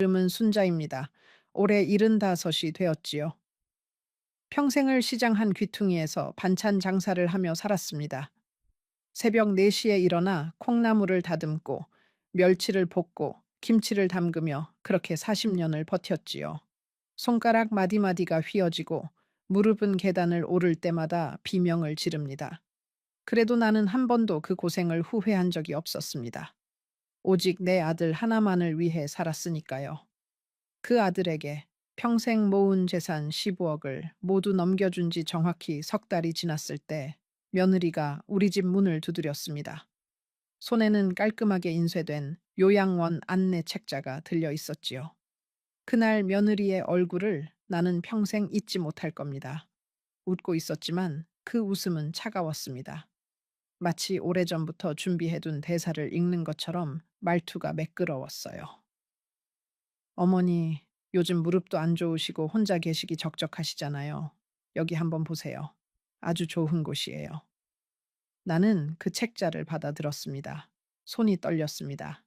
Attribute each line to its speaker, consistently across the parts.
Speaker 1: 이름은 순자입니다. 올해 75이 되었지요. 평생을 시장 한 귀퉁이에서 반찬 장사를 하며 살았습니다. 새벽 4시에 일어나 콩나물을 다듬고 멸치를 볶고 김치를 담그며 그렇게 40년을 버텼지요. 손가락 마디마디가 휘어지고 무릎은 계단을 오를 때마다 비명을 지릅니다. 그래도 나는 한 번도 그 고생을 후회한 적이 없었습니다. 오직 내 아들 하나만을 위해 살았으니까요. 그 아들에게 평생 모은 재산 15억을 모두 넘겨준 지 정확히 석 달이 지났을 때 며느리가 우리 집 문을 두드렸습니다. 손에는 깔끔하게 인쇄된 요양원 안내 책자가 들려 있었지요. 그날 며느리의 얼굴을 나는 평생 잊지 못할 겁니다. 웃고 있었지만 그 웃음은 차가웠습니다. 마치 오래전부터 준비해둔 대사를 읽는 것처럼 말투가 매끄러웠어요. 어머니, 요즘 무릎도 안 좋으시고 혼자 계시기 적적하시잖아요. 여기 한번 보세요. 아주 좋은 곳이에요. 나는 그 책자를 받아들었습니다. 손이 떨렸습니다.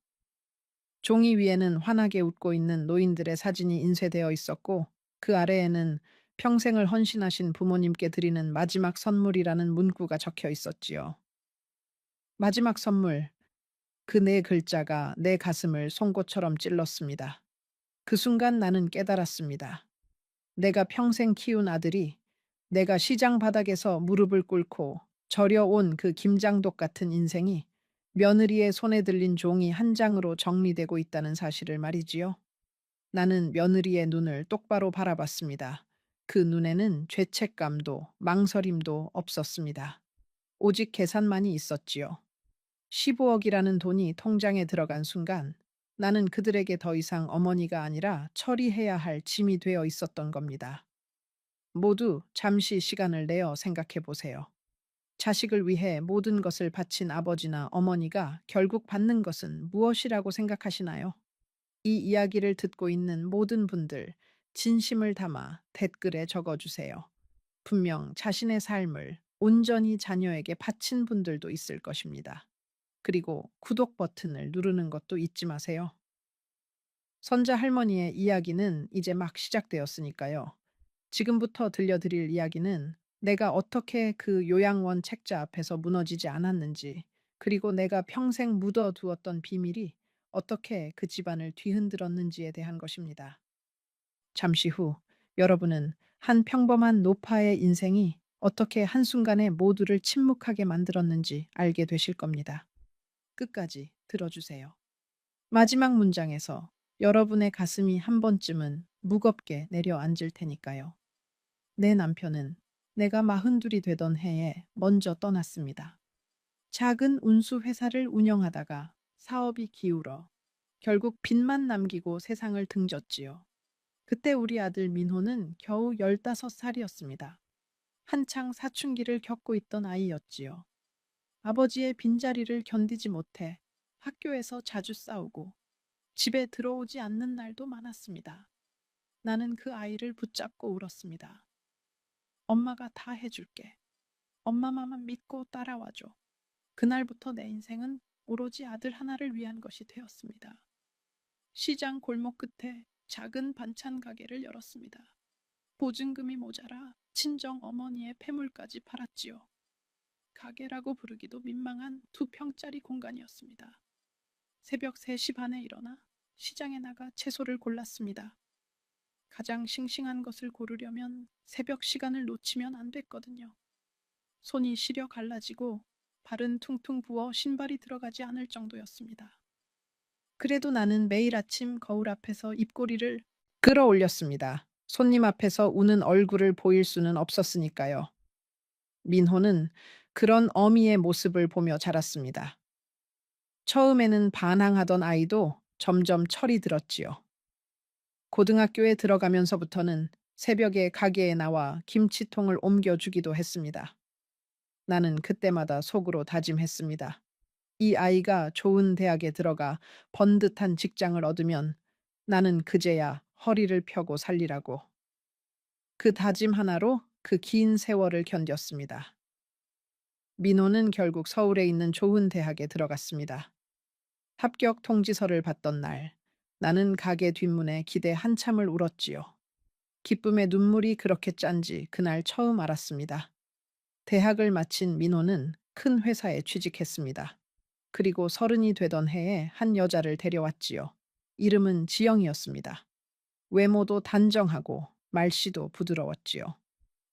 Speaker 1: 종이 위에는 환하게 웃고 있는 노인들의 사진이 인쇄되어 있었고 그 아래에는 평생을 헌신하신 부모님께 드리는 마지막 선물이라는 문구가 적혀 있었지요. 마지막 선물, 그 네 글자가 내 가슴을 송곳처럼 찔렀습니다. 그 순간 나는 깨달았습니다. 내가 평생 키운 아들이 내가 시장 바닥에서 무릎을 꿇고 절여온 그 김장독 같은 인생이 며느리의 손에 들린 종이 한 장으로 정리되고 있다는 사실을 말이지요. 나는 며느리의 눈을 똑바로 바라봤습니다. 그 눈에는 죄책감도 망설임도 없었습니다. 오직 계산만이 있었지요. 15억이라는 돈이 통장에 들어간 순간 나는 그들에게 더 이상 어머니가 아니라 처리해야 할 짐이 되어 있었던 겁니다. 모두 잠시 시간을 내어 생각해 보세요. 자식을 위해 모든 것을 바친 아버지나 어머니가 결국 받는 것은 무엇이라고 생각하시나요? 이 이야기를 듣고 있는 모든 분들, 진심을 담아 댓글에 적어주세요. 분명 자신의 삶을 온전히 자녀에게 바친 분들도 있을 것입니다. 그리고 구독 버튼을 누르는 것도 잊지 마세요. 선자 할머니의 이야기는 이제 막 시작되었으니까요. 지금부터 들려드릴 이야기는 내가 어떻게 그 요양원 책자 앞에서 무너지지 않았는지, 그리고 내가 평생 묻어두었던 비밀이 어떻게 그 집안을 뒤흔들었는지에 대한 것입니다. 잠시 후 여러분은 한 평범한 노파의 인생이 어떻게 한순간에 모두를 침묵하게 만들었는지 알게 되실 겁니다. 끝까지 들어주세요. 마지막 문장에서 여러분의 가슴이 한 번쯤은 무겁게 내려앉을 테니까요. 내 남편은 내가 42이 되던 해에 먼저 떠났습니다. 작은 운수 회사를 운영하다가 사업이 기울어 결국 빚만 남기고 세상을 등졌지요. 그때 우리 아들 민호는 겨우 15살이었습니다. 한창 사춘기를 겪고 있던 아이였지요. 아버지의 빈자리를 견디지 못해 학교에서 자주 싸우고 집에 들어오지 않는 날도 많았습니다. 나는 그 아이를 붙잡고 울었습니다. 엄마가 다 해줄게. 엄마만 믿고 따라와줘. 그날부터 내 인생은 오로지 아들 하나를 위한 것이 되었습니다. 시장 골목 끝에 작은 반찬 가게를 열었습니다. 보증금이 모자라 친정 어머니의 폐물까지 팔았지요. 가게라고 부르기도 민망한 2평짜리 공간이었습니다. 새벽 3시 반에 일어나 시장에 나가 채소를 골랐습니다. 가장 싱싱한 것을 고르려면 새벽 시간을 놓치면 안 됐거든요. 손이 시려 갈라지고 발은 퉁퉁 부어 신발이 들어가지 않을 정도였습니다. 그래도 나는 매일 아침 거울 앞에서 입꼬리를 끌어올렸습니다. 손님 앞에서 우는 얼굴을 보일 수는 없었으니까요. 민호는 그런 어미의 모습을 보며 자랐습니다. 처음에는 반항하던 아이도 점점 철이 들었지요. 고등학교에 들어가면서부터는 새벽에 가게에 나와 김치통을 옮겨주기도 했습니다. 나는 그때마다 속으로 다짐했습니다. 이 아이가 좋은 대학에 들어가 번듯한 직장을 얻으면 나는 그제야 허리를 펴고 살리라고. 그 다짐 하나로 그 긴 세월을 견뎠습니다. 민호는 결국 서울에 있는 좋은 대학에 들어갔습니다. 합격 통지서를 받던 날, 나는 가게 뒷문에 기대 한참을 울었지요. 기쁨의 눈물이 그렇게 짠지 그날 처음 알았습니다. 대학을 마친 민호는 큰 회사에 취직했습니다. 그리고 30이 되던 해에 한 여자를 데려왔지요. 이름은 지영이었습니다. 외모도 단정하고 말씨도 부드러웠지요.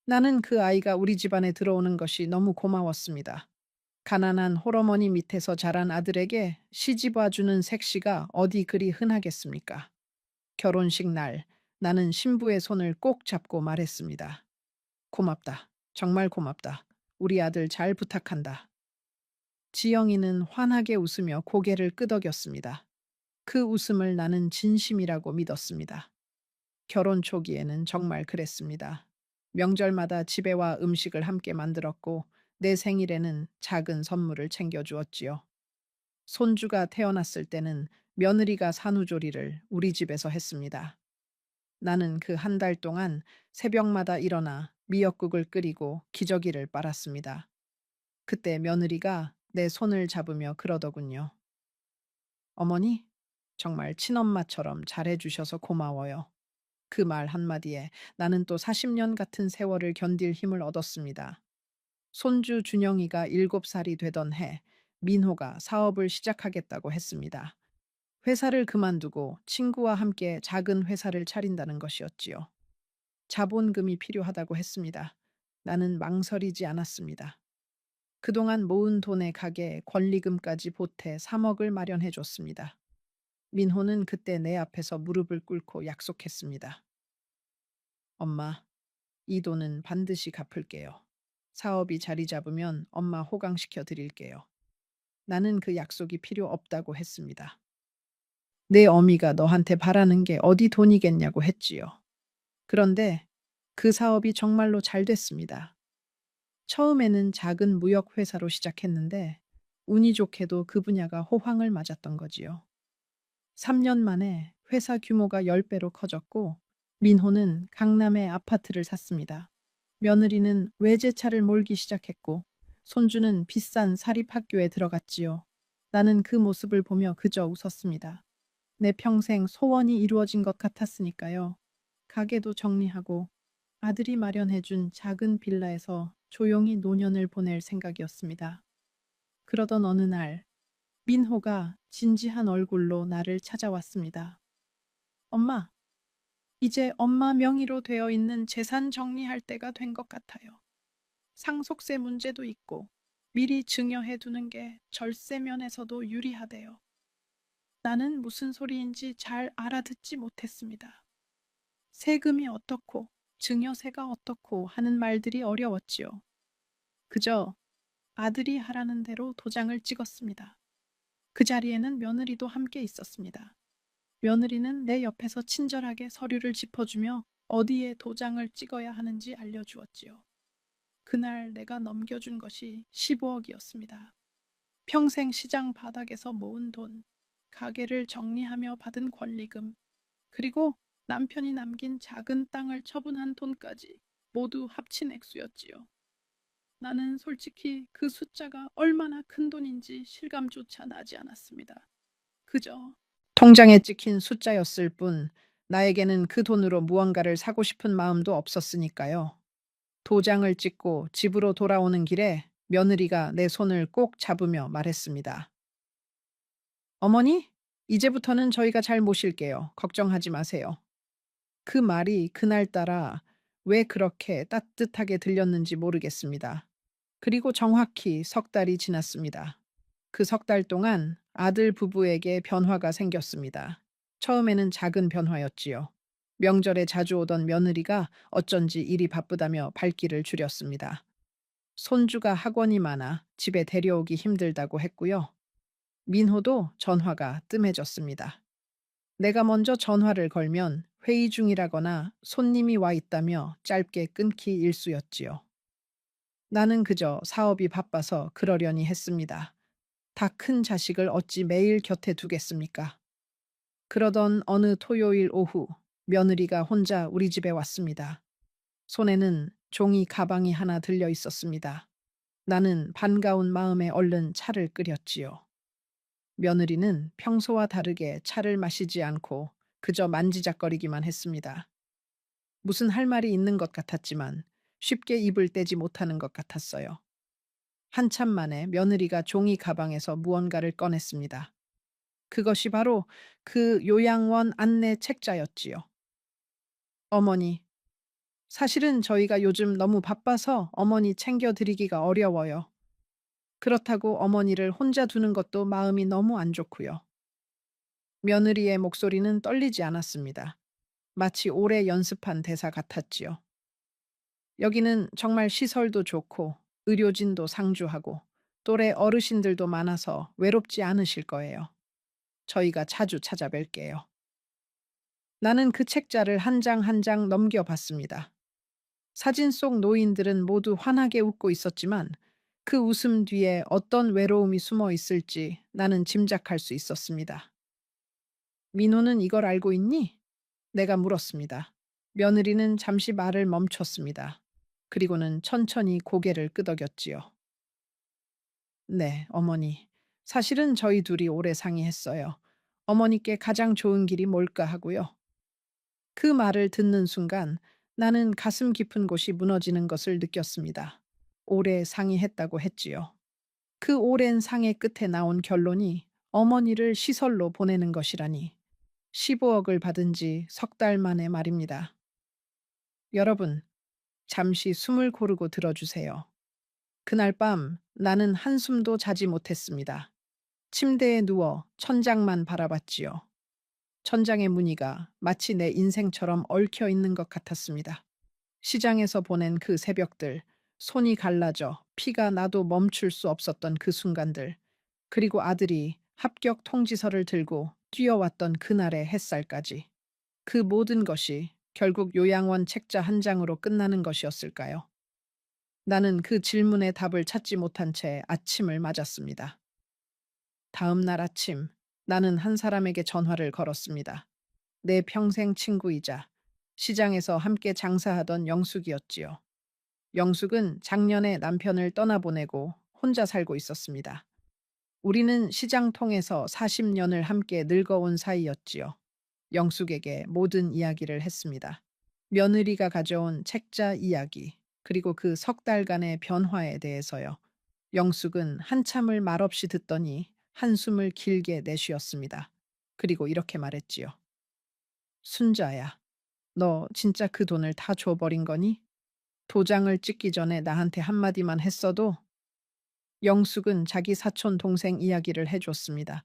Speaker 1: 나는 그 아이가 우리 집안에 들어오는 것이 너무 고마웠습니다. 가난한 홀어머니 밑에서 자란 아들에게 시집 와주는 색시가 어디 그리 흔하겠습니까? 결혼식 날 나는 신부의 손을 꼭 잡고 말했습니다. 고맙다. 정말 고맙다. 우리 아들 잘 부탁한다. 지영이는 환하게 웃으며 고개를 끄덕였습니다. 그 웃음을 나는 진심이라고 믿었습니다. 결혼 초기에는 정말 그랬습니다. 명절마다 집에 와 음식을 함께 만들었고 내 생일에는 작은 선물을 챙겨주었지요. 손주가 태어났을 때는 며느리가 산후조리를 우리 집에서 했습니다. 나는 그 한 달 동안 새벽마다 일어나 미역국을 끓이고 기저귀를 빨았습니다. 그때 며느리가 내 손을 잡으며 그러더군요. 어머니, 정말 친엄마처럼 잘해주셔서 고마워요. 그 말 한마디에 나는 또 40년 같은 세월을 견딜 힘을 얻었습니다. 손주 준영이가 7살이 되던 해 민호가 사업을 시작하겠다고 했습니다. 회사를 그만두고 친구와 함께 작은 회사를 차린다는 것이었지요. 자본금이 필요하다고 했습니다. 나는 망설이지 않았습니다. 그동안 모은 돈의 가게에 권리금까지 보태 3억을 마련해 줬습니다. 민호는 그때 내 앞에서 무릎을 꿇고 약속했습니다. 엄마, 이 돈은 반드시 갚을게요. 사업이 자리 잡으면 엄마 호강시켜 드릴게요. 나는 그 약속이 필요 없다고 했습니다. 내 어미가 너한테 바라는 게 어디 돈이겠냐고 했지요. 그런데 그 사업이 정말로 잘 됐습니다. 처음에는 작은 무역 회사로 시작했는데 운이 좋게도 그 분야가 호황을 맞았던 거지요. 3년 만에 회사 규모가 10배로 커졌고 민호는 강남에 아파트를 샀습니다. 며느리는 외제차를 몰기 시작했고 손주는 비싼 사립학교에 들어갔지요. 나는 그 모습을 보며 그저 웃었습니다. 내 평생 소원이 이루어진 것 같았으니까요. 가게도 정리하고 아들이 마련해준 작은 빌라에서 조용히 노년을 보낼 생각이었습니다. 그러던 어느 날 민호가 진지한 얼굴로 나를 찾아왔습니다. 엄마, 이제 엄마 명의로 되어 있는 재산 정리할 때가 된 것 같아요. 상속세 문제도 있고 미리 증여해 두는 게 절세면에서도 유리하대요. 나는 무슨 소리인지 잘 알아듣지 못했습니다. 세금이 어떻고 증여세가 어떻고 하는 말들이 어려웠지요. 그저 아들이 하라는 대로 도장을 찍었습니다. 그 자리에는 며느리도 함께 있었습니다. 며느리는 내 옆에서 친절하게 서류를 짚어주며 어디에 도장을 찍어야 하는지 알려주었지요. 그날 내가 넘겨준 것이 15억이었습니다. 평생 시장 바닥에서 모은 돈, 가게를 정리하며 받은 권리금, 그리고 남편이 남긴 작은 땅을 처분한 돈까지 모두 합친 액수였지요. 나는 솔직히 그 숫자가 얼마나 큰 돈인지 실감조차 나지 않았습니다. 그저 통장에 찍힌 숫자였을 뿐 나에게는 그 돈으로 무언가를 사고 싶은 마음도 없었으니까요. 도장을 찍고 집으로 돌아오는 길에 며느리가 내 손을 꼭 잡으며 말했습니다. 어머니, 이제부터는 저희가 잘 모실게요. 걱정하지 마세요. 그 말이 그날따라 왜 그렇게 따뜻하게 들렸는지 모르겠습니다. 그리고 정확히 석 달이 지났습니다. 그 석 달 동안 아들 부부에게 변화가 생겼습니다. 처음에는 작은 변화였지요. 명절에 자주 오던 며느리가 어쩐지 일이 바쁘다며 발길을 줄였습니다. 손주가 학원이 많아 집에 데려오기 힘들다고 했고요. 민호도 전화가 뜸해졌습니다. 내가 먼저 전화를 걸면 회의 중이라거나 손님이 와 있다며 짧게 끊기 일쑤였지요. 나는 그저 사업이 바빠서 그러려니 했습니다. 다 큰 자식을 어찌 매일 곁에 두겠습니까? 그러던 어느 토요일 오후 며느리가 혼자 우리 집에 왔습니다. 손에는 종이 가방이 하나 들려 있었습니다. 나는 반가운 마음에 얼른 차를 끓였지요. 며느리는 평소와 다르게 차를 마시지 않고 그저 만지작거리기만 했습니다. 무슨 할 말이 있는 것 같았지만 쉽게 입을 떼지 못하는 것 같았어요. 한참 만에 며느리가 종이 가방에서 무언가를 꺼냈습니다. 그것이 바로 그 요양원 안내 책자였지요. 어머니, 사실은 저희가 요즘 너무 바빠서 어머니 챙겨드리기가 어려워요. 그렇다고 어머니를 혼자 두는 것도 마음이 너무 안 좋고요. 며느리의 목소리는 떨리지 않았습니다. 마치 오래 연습한 대사 같았지요. 여기는 정말 시설도 좋고 의료진도 상주하고 또래 어르신들도 많아서 외롭지 않으실 거예요. 저희가 자주 찾아뵐게요. 나는 그 책자를 한 장 한 장 넘겨봤습니다. 사진 속 노인들은 모두 환하게 웃고 있었지만 그 웃음 뒤에 어떤 외로움이 숨어 있을지 나는 짐작할 수 있었습니다. 민호는 이걸 알고 있니? 내가 물었습니다. 며느리는 잠시 말을 멈췄습니다. 그리고는 천천히 고개를 끄덕였지요. 네, 어머니. 사실은 저희 둘이 오래 상의했어요. 어머니께 가장 좋은 길이 뭘까 하고요. 그 말을 듣는 순간 나는 가슴 깊은 곳이 무너지는 것을 느꼈습니다. 오래 상의했다고 했지요. 그 오랜 상의 끝에 나온 결론이 어머니를 시설로 보내는 것이라니. 15억을 받은 지 석 달 만에 말입니다. 여러분, 잠시 숨을 고르고 들어주세요. 그날 밤 나는 한숨도 자지 못했습니다. 침대에 누워 천장만 바라봤지요. 천장의 무늬가 마치 내 인생처럼 얽혀 있는 것 같았습니다. 시장에서 보낸 그 새벽들, 손이 갈라져 피가 나도 멈출 수 없었던 그 순간들, 그리고 아들이 합격 통지서를 들고 뛰어왔던 그날의 햇살까지. 그 모든 것이 결국 요양원 책자 한 장으로 끝나는 것이었을까요? 나는 그 질문에 답을 찾지 못한 채 아침을 맞았습니다. 다음 날 아침, 나는 한 사람에게 전화를 걸었습니다. 내 평생 친구이자 시장에서 함께 장사하던 영숙이었지요. 영숙은 작년에 남편을 떠나보내고 혼자 살고 있었습니다. 우리는 시장 통해서 40년을 함께 늙어온 사이였지요. 영숙에게 모든 이야기를 했습니다. 며느리가 가져온 책자 이야기, 그리고 그 석 달간의 변화에 대해서요. 영숙은 한참을 말없이 듣더니 한숨을 길게 내쉬었습니다. 그리고 이렇게 말했지요. 순자야, 너 진짜 그 돈을 다 줘버린 거니? 도장을 찍기 전에 나한테 한마디만 했어도. 영숙은 자기 사촌 동생 이야기를 해줬습니다.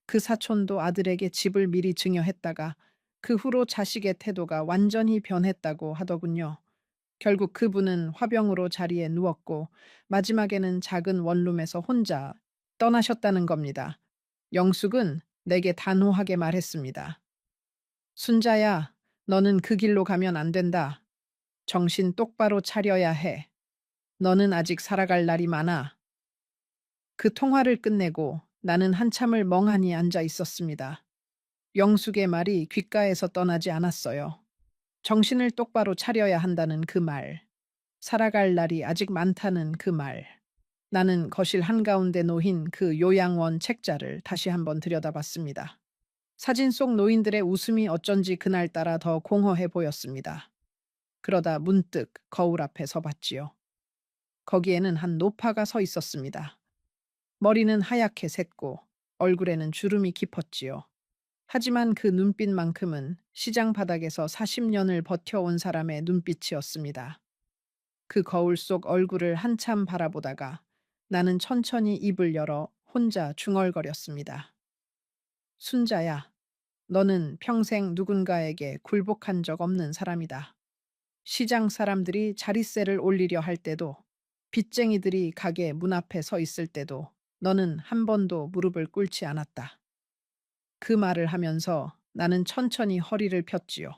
Speaker 1: 그 사촌도 아들에게 집을 미리 증여했다가 그 후로 자식의 태도가 완전히 변했다고 하더군요. 결국 그분은 화병으로 자리에 누웠고 마지막에는 작은 원룸에서 혼자 떠나셨다는 겁니다. 영숙은 내게 단호하게 말했습니다. 순자야, 너는 그 길로 가면 안 된다. 정신 똑바로 차려야 해. 너는 아직 살아갈 날이 많아. 그 통화를 끝내고 나는 한참을 멍하니 앉아 있었습니다. 영숙의 말이 귓가에서 떠나지 않았어요. 정신을 똑바로 차려야 한다는 그 말. 살아갈 날이 아직 많다는 그 말. 나는 거실 한가운데 놓인 그 요양원 책자를 다시 한번 들여다봤습니다. 사진 속 노인들의 웃음이 어쩐지 그날따라 더 공허해 보였습니다. 그러다 문득 거울 앞에 서봤지요. 거기에는 한 노파가 서 있었습니다. 머리는 하얗게 샜고 얼굴에는 주름이 깊었지요. 하지만 그 눈빛만큼은 시장 바닥에서 40년을 버텨온 사람의 눈빛이었습니다. 그 거울 속 얼굴을 한참 바라보다가 나는 천천히 입을 열어 혼자 중얼거렸습니다. 순자야, 너는 평생 누군가에게 굴복한 적 없는 사람이다. 시장 사람들이 자릿세를 올리려 할 때도, 빚쟁이들이 가게 문 앞에 서 있을 때도 너는 한 번도 무릎을 꿇지 않았다. 그 말을 하면서 나는 천천히 허리를 폈지요.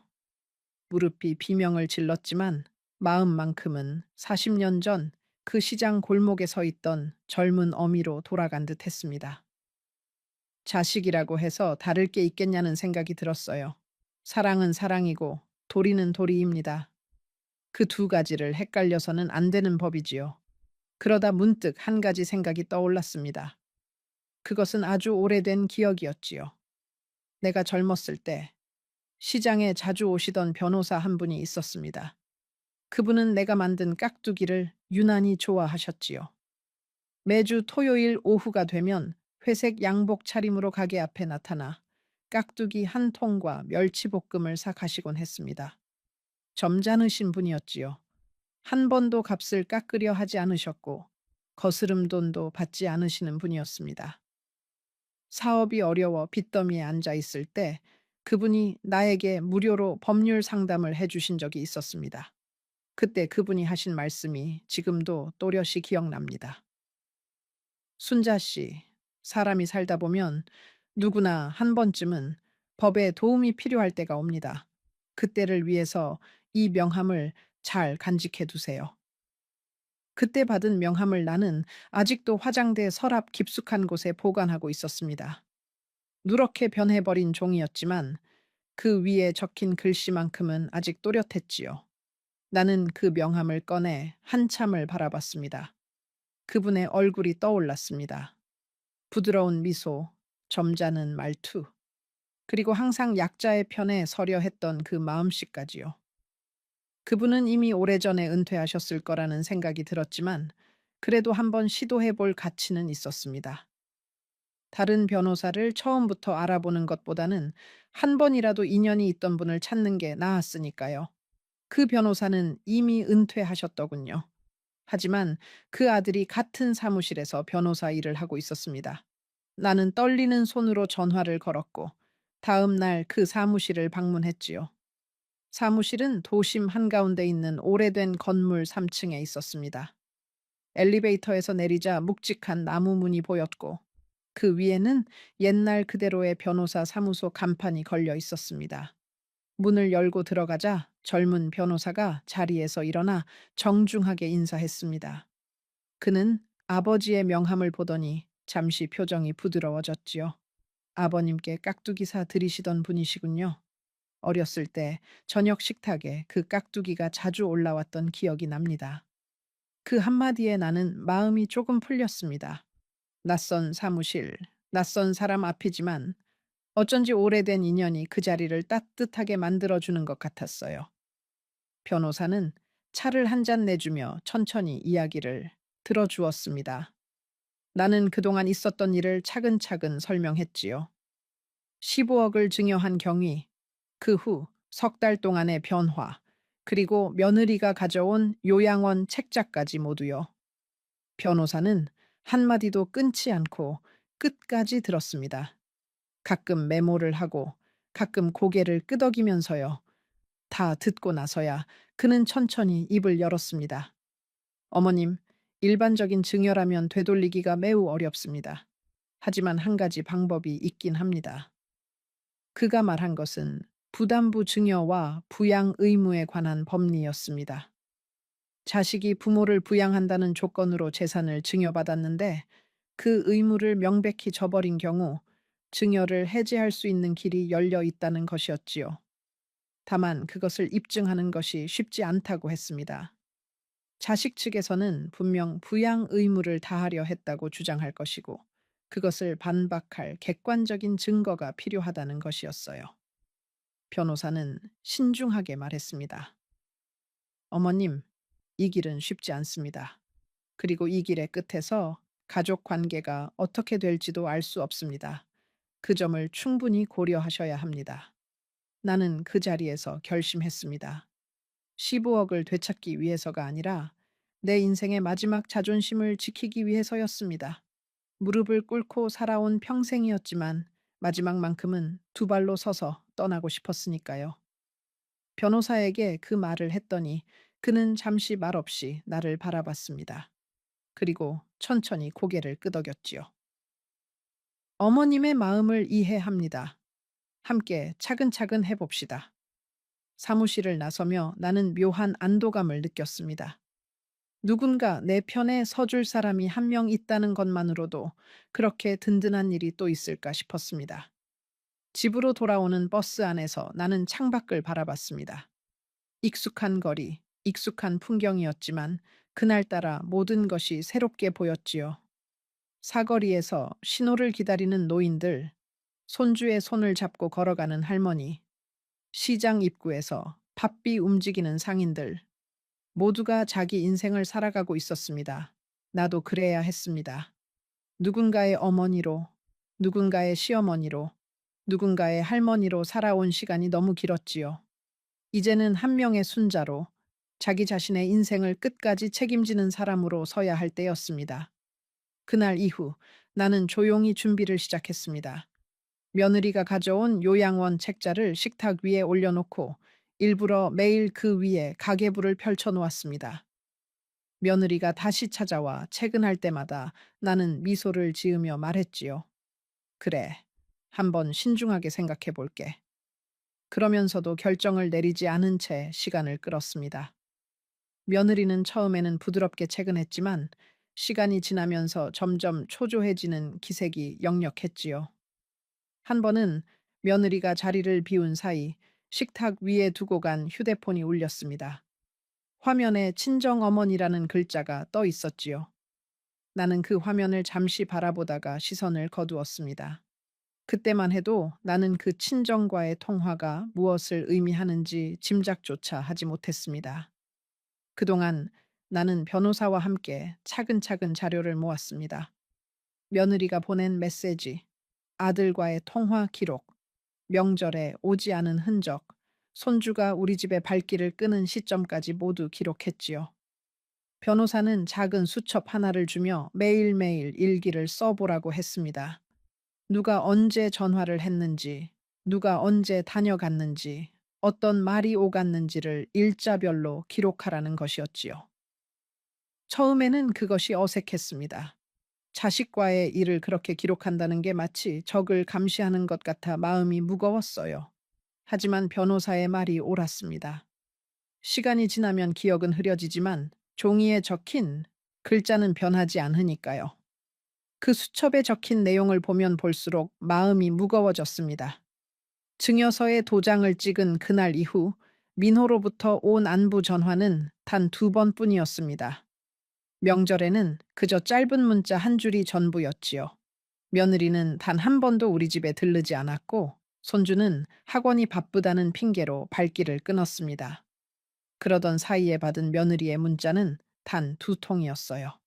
Speaker 1: 무릎이 비명을 질렀지만 마음만큼은 40년 전 그 시장 골목에 서 있던 젊은 어미로 돌아간 듯 했습니다. 자식이라고 해서 다를 게 있겠냐는 생각이 들었어요. 사랑은 사랑이고 도리는 도리입니다. 그 두 가지를 헷갈려서는 안 되는 법이지요. 그러다 문득 한 가지 생각이 떠올랐습니다. 그것은 아주 오래된 기억이었지요. 내가 젊었을 때 시장에 자주 오시던 변호사 한 분이 있었습니다. 그분은 내가 만든 깍두기를 유난히 좋아하셨지요. 매주 토요일 오후가 되면 회색 양복 차림으로 가게 앞에 나타나 깍두기 한 통과 멸치볶음을 사 가시곤 했습니다. 점잖으신 분이었지요. 한 번도 값을 깎으려 하지 않으셨고 거스름 돈도 받지 않으시는 분이었습니다. 사업이 어려워 빚더미에 앉아 있을 때 그분이 나에게 무료로 법률 상담을 해 주신 적이 있었습니다. 그때 그분이 하신 말씀이 지금도 또렷이 기억납니다. 순자 씨, 사람이 살다 보면 누구나 한 번쯤은 법에 도움이 필요할 때가 옵니다. 그때를 위해서 이 명함을 잘 간직해 두세요. 그때 받은 명함을 나는 아직도 화장대 서랍 깊숙한 곳에 보관하고 있었습니다. 누렇게 변해버린 종이였지만 그 위에 적힌 글씨만큼은 아직 또렷했지요. 나는 그 명함을 꺼내 한참을 바라봤습니다. 그분의 얼굴이 떠올랐습니다. 부드러운 미소, 점잖은 말투, 그리고 항상 약자의 편에 서려 했던 그 마음씨까지요. 그분은 이미 오래전에 은퇴하셨을 거라는 생각이 들었지만 그래도 한번 시도해 볼 가치는 있었습니다. 다른 변호사를 처음부터 알아보는 것보다는 한 번이라도 인연이 있던 분을 찾는 게 나았으니까요. 그 변호사는 이미 은퇴하셨더군요. 하지만 그 아들이 같은 사무실에서 변호사 일을 하고 있었습니다. 나는 떨리는 손으로 전화를 걸었고 다음 날 그 사무실을 방문했지요. 사무실은 도심 한가운데 있는 오래된 건물 3층에 있었습니다. 엘리베이터에서 내리자 묵직한 나무 문이 보였고 그 위에는 옛날 그대로의 변호사 사무소 간판이 걸려 있었습니다. 문을 열고 들어가자 젊은 변호사가 자리에서 일어나 정중하게 인사했습니다. 그는 아버지의 명함을 보더니 잠시 표정이 부드러워졌지요. 아버님께 깍두기사 드리시던 분이시군요. 어렸을 때 저녁 식탁에 그 깍두기가 자주 올라왔던 기억이 납니다. 그 한마디에 나는 마음이 조금 풀렸습니다. 낯선 사무실, 낯선 사람 앞이지만 어쩐지 오래된 인연이 그 자리를 따뜻하게 만들어주는 것 같았어요. 변호사는 차를 한 잔 내주며 천천히 이야기를 들어주었습니다. 나는 그동안 있었던 일을 차근차근 설명했지요. 15억을 증여한 경위, 그 후 석 달 동안의 변화, 그리고 며느리가 가져온 요양원 책자까지 모두요. 변호사는 한마디도 끊지 않고 끝까지 들었습니다. 가끔 메모를 하고 가끔 고개를 끄덕이면서요. 다 듣고 나서야 그는 천천히 입을 열었습니다. 어머님, 일반적인 증여라면 되돌리기가 매우 어렵습니다. 하지만 한 가지 방법이 있긴 합니다. 그가 말한 것은 부담부 증여와 부양 의무에 관한 법리였습니다. 자식이 부모를 부양한다는 조건으로 재산을 증여받았는데 그 의무를 명백히 저버린 경우 증여를 해제할 수 있는 길이 열려 있다는 것이었지요. 다만 그것을 입증하는 것이 쉽지 않다고 했습니다. 자식 측에서는 분명 부양 의무를 다하려 했다고 주장할 것이고 그것을 반박할 객관적인 증거가 필요하다는 것이었어요. 변호사는 신중하게 말했습니다. 어머님, 이 길은 쉽지 않습니다. 그리고 이 길의 끝에서 가족 관계가 어떻게 될지도 알 수 없습니다. 그 점을 충분히 고려하셔야 합니다. 나는 그 자리에서 결심했습니다. 15억을 되찾기 위해서가 아니라 내 인생의 마지막 자존심을 지키기 위해서였습니다. 무릎을 꿇고 살아온 평생이었지만 마지막만큼은 두 발로 서서 떠나고 싶었으니까요. 변호사에게 그 말을 했더니 그는 잠시 말없이 나를 바라봤습니다. 그리고 천천히 고개를 끄덕였지요. 어머님의 마음을 이해합니다. 함께 차근차근 해봅시다. 사무실을 나서며 나는 묘한 안도감을 느꼈습니다. 누군가 내 편에 서줄 사람이 한 명 있다는 것만으로도 그렇게 든든한 일이 또 있을까 싶었습니다. 집으로 돌아오는 버스 안에서 나는 창밖을 바라봤습니다. 익숙한 거리, 익숙한 풍경이었지만 그날따라 모든 것이 새롭게 보였지요. 사거리에서 신호를 기다리는 노인들, 손주의 손을 잡고 걸어가는 할머니, 시장 입구에서 바삐 움직이는 상인들, 모두가 자기 인생을 살아가고 있었습니다. 나도 그래야 했습니다. 누군가의 어머니로, 누군가의 시어머니로, 누군가의 할머니로 살아온 시간이 너무 길었지요. 이제는 한 명의 순자로 자기 자신의 인생을 끝까지 책임지는 사람으로 서야 할 때였습니다. 그날 이후 나는 조용히 준비를 시작했습니다. 며느리가 가져온 요양원 책자를 식탁 위에 올려놓고 일부러 매일 그 위에 가계부를 펼쳐 놓았습니다. 며느리가 다시 찾아와 퇴근할 때마다 나는 미소를 지으며 말했지요. 그래, 한번 신중하게 생각해 볼게. 그러면서도 결정을 내리지 않은 채 시간을 끌었습니다. 며느리는 처음에는 부드럽게 퇴근했지만 시간이 지나면서 점점 초조해지는 기색이 역력했지요. 한 번은 며느리가 자리를 비운 사이 식탁 위에 두고 간 휴대폰이 울렸습니다. 화면에 친정어머니라는 글자가 떠 있었지요. 나는 그 화면을 잠시 바라보다가 시선을 거두었습니다. 그때만 해도 나는 그 친정과의 통화가 무엇을 의미하는지 짐작조차 하지 못했습니다. 그동안 나는 변호사와 함께 차근차근 자료를 모았습니다. 며느리가 보낸 메시지, 아들과의 통화 기록, 명절에 오지 않은 흔적, 손주가 우리 집에 발길을 끄는 시점까지 모두 기록했지요. 변호사는 작은 수첩 하나를 주며 매일매일 일기를 써보라고 했습니다. 누가 언제 전화를 했는지, 누가 언제 다녀갔는지, 어떤 말이 오갔는지를 일자별로 기록하라는 것이었지요. 처음에는 그것이 어색했습니다. 자식과의 일을 그렇게 기록한다는 게 마치 적을 감시하는 것 같아 마음이 무거웠어요. 하지만 변호사의 말이 옳았습니다. 시간이 지나면 기억은 흐려지지만 종이에 적힌 글자는 변하지 않으니까요. 그 수첩에 적힌 내용을 보면 볼수록 마음이 무거워졌습니다. 증여서에 도장을 찍은 그날 이후 민호로부터 온 안부 전화는 단 2번뿐이었습니다. 명절에는 그저 짧은 문자 한 줄이 전부였지요. 며느리는 단 한 번도 우리 집에 들르지 않았고 손주는 학원이 바쁘다는 핑계로 발길을 끊었습니다. 그러던 사이에 받은 며느리의 문자는 단 2통이었어요.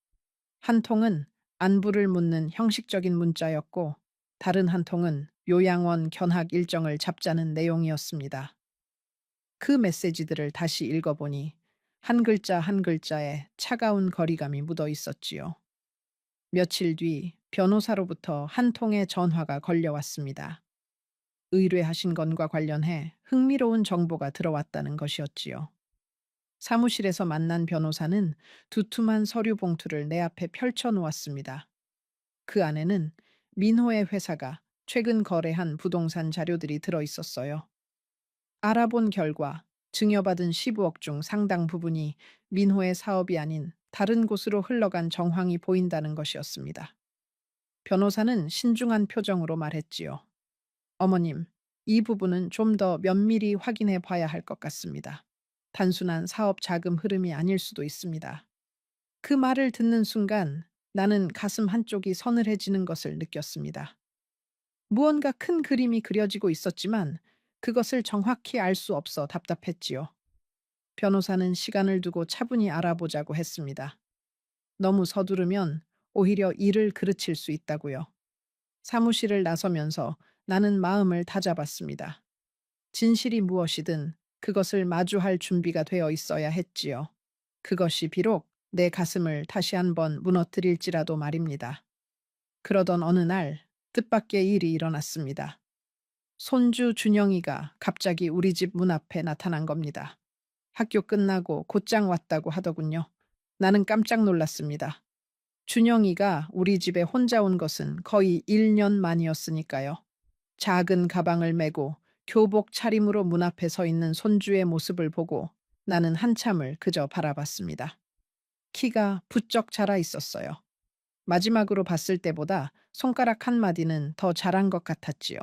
Speaker 1: 한 통은 안부를 묻는 형식적인 문자였고 다른 한 통은 요양원 견학 일정을 잡자는 내용이었습니다. 그 메시지들을 다시 읽어보니 한 글자 한 글자에 차가운 거리감이 묻어 있었지요. 며칠 뒤 변호사로부터 한 통의 전화가 걸려왔습니다. 의뢰하신 건과 관련해 흥미로운 정보가 들어왔다는 것이었지요. 사무실에서 만난 변호사는 두툼한 서류 봉투를 내 앞에 펼쳐 놓았습니다. 그 안에는 민호의 회사가 최근 거래한 부동산 자료들이 들어 있었어요. 알아본 결과 증여받은 15억 중 상당 부분이 민호의 사업이 아닌 다른 곳으로 흘러간 정황이 보인다는 것이었습니다. 변호사는 신중한 표정으로 말했지요. 어머님, 이 부분은 좀 더 면밀히 확인해 봐야 할 것 같습니다. 단순한 사업 자금 흐름이 아닐 수도 있습니다. 그 말을 듣는 순간 나는 가슴 한쪽이 서늘해지는 것을 느꼈습니다. 무언가 큰 그림이 그려지고 있었지만 그것을 정확히 알 수 없어 답답했지요. 변호사는 시간을 두고 차분히 알아보자고 했습니다. 너무 서두르면 오히려 일을 그르칠 수 있다고요. 사무실을 나서면서 나는 마음을 다잡았습니다. 진실이 무엇이든 그것을 마주할 준비가 되어 있어야 했지요. 그것이 비록 내 가슴을 다시 한번 무너뜨릴지라도 말입니다. 그러던 어느 날 뜻밖의 일이 일어났습니다. 손주 준영이가 갑자기 우리 집 문 앞에 나타난 겁니다. 학교 끝나고 곧장 왔다고 하더군요. 나는 깜짝 놀랐습니다. 준영이가 우리 집에 혼자 온 것은 거의 1년 만이었으니까요. 작은 가방을 메고 교복 차림으로 문 앞에 서 있는 손주의 모습을 보고 나는 한참을 그저 바라봤습니다. 키가 부쩍 자라 있었어요. 마지막으로 봤을 때보다 손가락 한 마디는 더 자란 것 같았지요.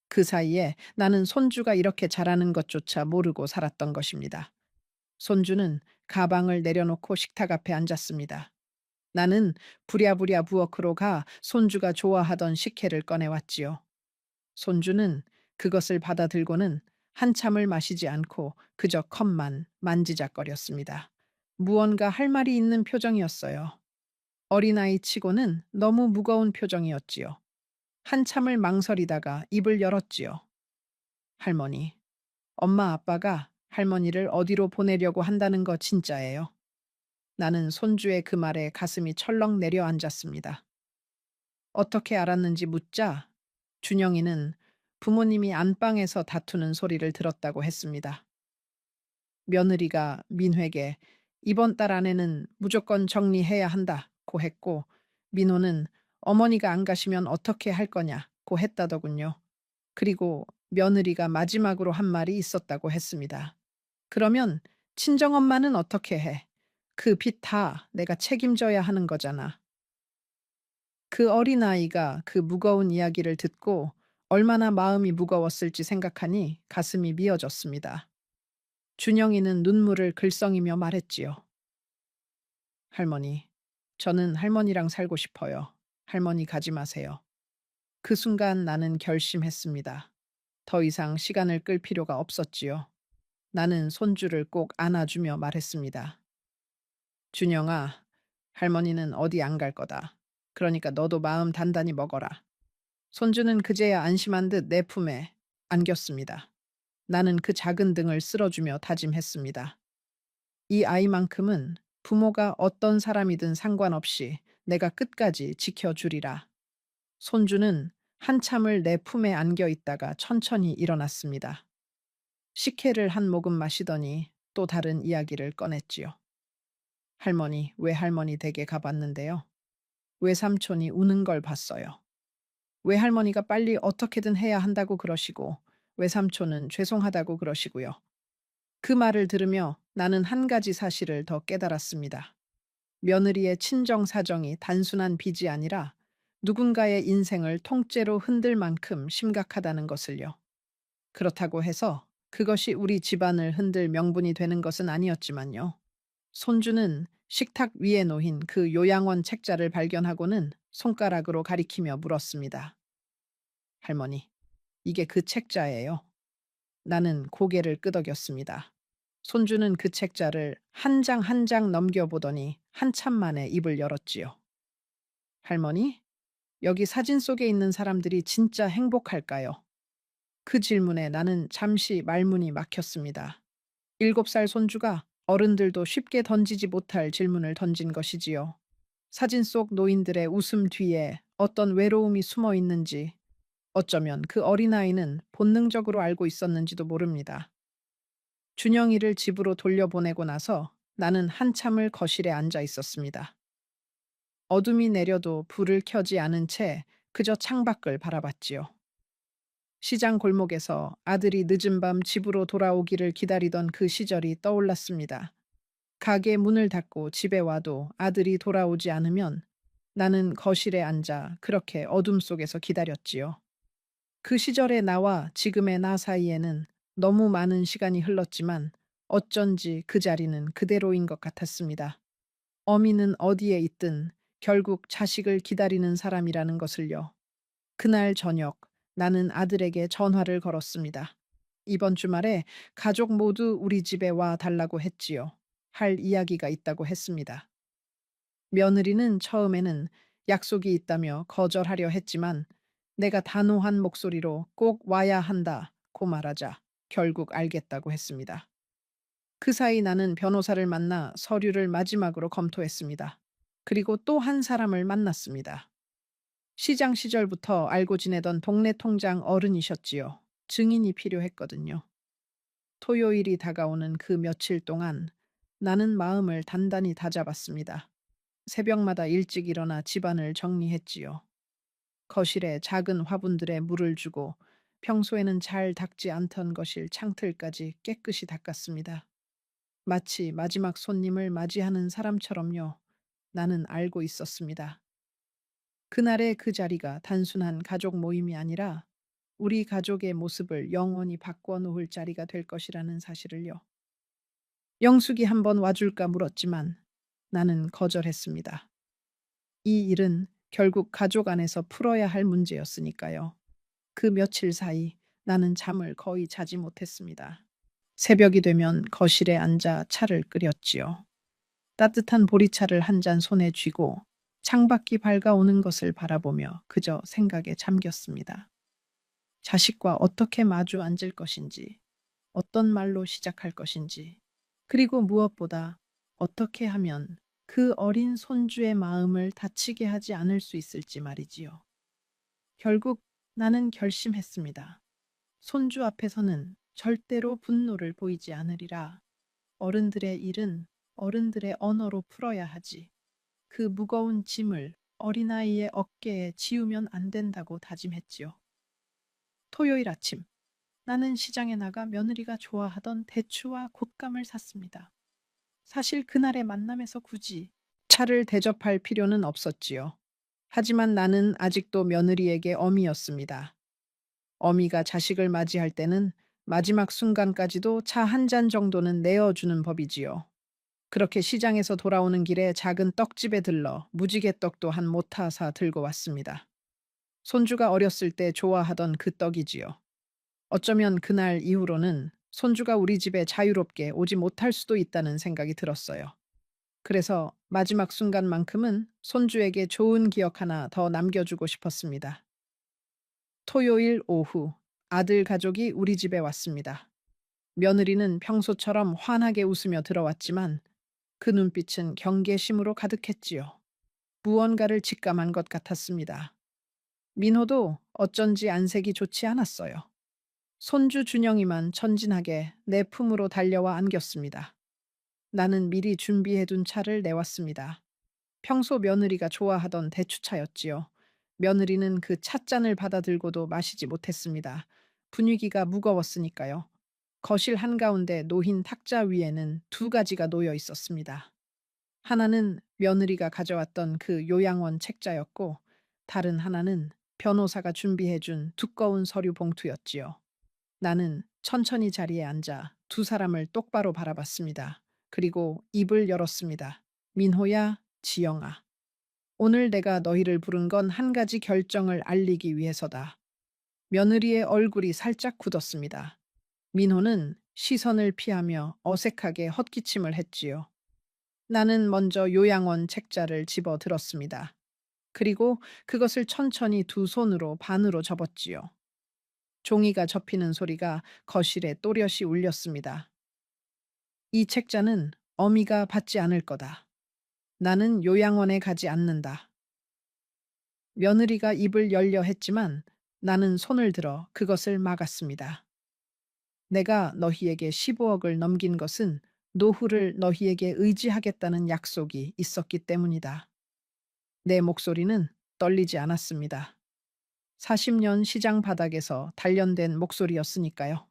Speaker 1: 그 사이에 나는 손주가 이렇게 자라는 것조차 모르고 살았던 것입니다. 손주는 가방을 내려놓고 식탁 앞에 앉았습니다. 나는 부랴부랴 부엌으로 가 손주가 좋아하던 식혜를 꺼내왔지요. 손주는 그것을 받아 들고는 한참을 마시지 않고 그저 컵만 만지작거렸습니다. 무언가 할 말이 있는 표정이었어요. 어린아이 치고는 너무 무거운 표정이었지요. 한참을 망설이다가 입을 열었지요. 할머니, 엄마 아빠가 할머니를 어디로 보내려고 한다는 거 진짜예요. 나는 손주의 그 말에 가슴이 철렁 내려앉았습니다. 어떻게 알았는지 묻자 준영이는 부모님이 안방에서 다투는 소리를 들었다고 했습니다. 며느리가 민회에게 이번 달 안에는 무조건 정리해야 한다고 했고 민호는 어머니가 안 가시면 어떻게 할 거냐고 했다더군요. 그리고 며느리가 마지막으로 한 말이 있었다고 했습니다. 그러면 친정엄마는 어떻게 해? 그 빚 다 내가 책임져야 하는 거잖아. 그 어린아이가 그 무거운 이야기를 듣고 얼마나 마음이 무거웠을지 생각하니 가슴이 미어졌습니다. 준영이는 눈물을 글썽이며 말했지요. 할머니, 저는 할머니랑 살고 싶어요. 할머니 가지 마세요. 그 순간 나는 결심했습니다. 더 이상 시간을 끌 필요가 없었지요. 나는 손주를 꼭 안아주며 말했습니다. 준영아, 할머니는 어디 안 갈 거다. 그러니까 너도 마음 단단히 먹어라. 손주는 그제야 안심한 듯 내 품에 안겼습니다. 나는 그 작은 등을 쓸어주며 다짐했습니다. 이 아이만큼은 부모가 어떤 사람이든 상관없이 내가 끝까지 지켜주리라. 손주는 한참을 내 품에 안겨 있다가 천천히 일어났습니다. 식혜를 한 모금 마시더니 또 다른 이야기를 꺼냈지요. 할머니, 외할머니 댁에 가봤는데요. 외삼촌이 우는 걸 봤어요. 외할머니가 빨리 어떻게든 해야 한다고 그러시고 외삼촌은 죄송하다고 그러시고요. 그 말을 들으며 나는 한 가지 사실을 더 깨달았습니다. 며느리의 친정 사정이 단순한 빚이 아니라 누군가의 인생을 통째로 흔들 만큼 심각하다는 것을요. 그렇다고 해서 그것이 우리 집안을 흔들 명분이 되는 것은 아니었지만요. 손주는 식탁 위에 놓인 그 요양원 책자를 발견하고는 손가락으로 가리키며 물었습니다. 할머니, 이게 그 책자예요. 나는 고개를 끄덕였습니다. 손주는 그 책자를 한 장 한 장 넘겨보더니 한참 만에 입을 열었지요. 할머니, 여기 사진 속에 있는 사람들이 진짜 행복할까요? 그 질문에 나는 잠시 말문이 막혔습니다. 7살 손주가 어른들도 쉽게 던지지 못할 질문을 던진 것이지요. 사진 속 노인들의 웃음 뒤에 어떤 외로움이 숨어 있는지 어쩌면 그 어린아이는 본능적으로 알고 있었는지도 모릅니다. 준영이를 집으로 돌려보내고 나서 나는 한참을 거실에 앉아 있었습니다. 어둠이 내려도 불을 켜지 않은 채 그저 창밖을 바라봤지요. 시장 골목에서 아들이 늦은 밤 집으로 돌아오기를 기다리던 그 시절이 떠올랐습니다. 가게 문을 닫고 집에 와도 아들이 돌아오지 않으면 나는 거실에 앉아 그렇게 어둠 속에서 기다렸지요. 그 시절의 나와 지금의 나 사이에는 너무 많은 시간이 흘렀지만 어쩐지 그 자리는 그대로인 것 같았습니다. 어미는 어디에 있든 결국 자식을 기다리는 사람이라는 것을요. 그날 저녁 나는 아들에게 전화를 걸었습니다. 이번 주말에 가족 모두 우리 집에 와 달라고 했지요. 할 이야기가 있다고 했습니다. 며느리는 처음에는 약속이 있다며 거절하려 했지만 내가 단호한 목소리로 꼭 와야 한다고 말하자 결국 알겠다고 했습니다. 그 사이 나는 변호사를 만나 서류를 마지막으로 검토했습니다. 그리고 또 한 사람을 만났습니다. 시장 시절부터 알고 지내던 동네 통장 어른이셨지요. 증인이 필요했거든요. 토요일이 다가오는 그 며칠 동안 나는 마음을 단단히 다잡았습니다. 새벽마다 일찍 일어나 집안을 정리했지요. 거실에 작은 화분들에 물을 주고 평소에는 잘 닦지 않던 거실 창틀까지 깨끗이 닦았습니다. 마치 마지막 손님을 맞이하는 사람처럼요. 나는 알고 있었습니다. 그날의 그 자리가 단순한 가족 모임이 아니라 우리 가족의 모습을 영원히 바꿔 놓을 자리가 될 것이라는 사실을요. 영숙이 한번 와줄까 물었지만 나는 거절했습니다. 이 일은 결국 가족 안에서 풀어야 할 문제였으니까요. 그 며칠 사이 나는 잠을 거의 자지 못했습니다. 새벽이 되면 거실에 앉아 차를 끓였지요. 따뜻한 보리차를 한 잔 손에 쥐고 창밖이 밝아오는 것을 바라보며 그저 생각에 잠겼습니다. 자식과 어떻게 마주 앉을 것인지, 어떤 말로 시작할 것인지, 그리고 무엇보다 어떻게 하면 그 어린 손주의 마음을 다치게 하지 않을 수 있을지 말이지요. 결국 나는 결심했습니다. 손주 앞에서는 절대로 분노를 보이지 않으리라. 어른들의 일은 어른들의 언어로 풀어야 하지. 그 무거운 짐을 어린아이의 어깨에 지우면 안 된다고 다짐했지요. 토요일 아침, 나는 시장에 나가 며느리가 좋아하던 대추와 곶감을 샀습니다. 사실 그날의 만남에서 굳이 차를 대접할 필요는 없었지요. 하지만 나는 아직도 며느리에게 어미였습니다. 어미가 자식을 맞이할 때는 마지막 순간까지도 차 한 잔 정도는 내어주는 법이지요. 그렇게 시장에서 돌아오는 길에 작은 떡집에 들러 무지개떡도 한 모타 사 들고 왔습니다. 손주가 어렸을 때 좋아하던 그 떡이지요. 어쩌면 그날 이후로는 손주가 우리 집에 자유롭게 오지 못할 수도 있다는 생각이 들었어요. 그래서 마지막 순간만큼은 손주에게 좋은 기억 하나 더 남겨주고 싶었습니다. 토요일 오후, 아들 가족이 우리 집에 왔습니다. 며느리는 평소처럼 환하게 웃으며 들어왔지만 그 눈빛은 경계심으로 가득했지요. 무언가를 직감한 것 같았습니다. 민호도 어쩐지 안색이 좋지 않았어요. 손주 준영이만 천진하게 내 품으로 달려와 안겼습니다. 나는 미리 준비해둔 차를 내왔습니다. 평소 며느리가 좋아하던 대추차였지요. 며느리는 그 찻잔을 받아들고도 마시지 못했습니다. 분위기가 무거웠으니까요. 거실 한가운데 놓인 탁자 위에는 두 가지가 놓여 있었습니다. 하나는 며느리가 가져왔던 그 요양원 책자였고, 다른 하나는 변호사가 준비해준 두꺼운 서류 봉투였지요. 나는 천천히 자리에 앉아 두 사람을 똑바로 바라봤습니다. 그리고 입을 열었습니다. 민호야, 지영아. 오늘 내가 너희를 부른 건 한 가지 결정을 알리기 위해서다. 며느리의 얼굴이 살짝 굳었습니다. 민호는 시선을 피하며 어색하게 헛기침을 했지요. 나는 먼저 요양원 책자를 집어 들었습니다. 그리고 그것을 천천히 두 손으로 반으로 접었지요. 종이가 접히는 소리가 거실에 또렷이 울렸습니다. 이 책자는 어미가 받지 않을 거다. 나는 요양원에 가지 않는다. 며느리가 입을 열려 했지만 나는 손을 들어 그것을 막았습니다. 내가 너희에게 15억을 넘긴 것은 노후를 너희에게 의지하겠다는 약속이 있었기 때문이다. 내 목소리는 떨리지 않았습니다. 40년 시장 바닥에서 단련된 목소리였으니까요.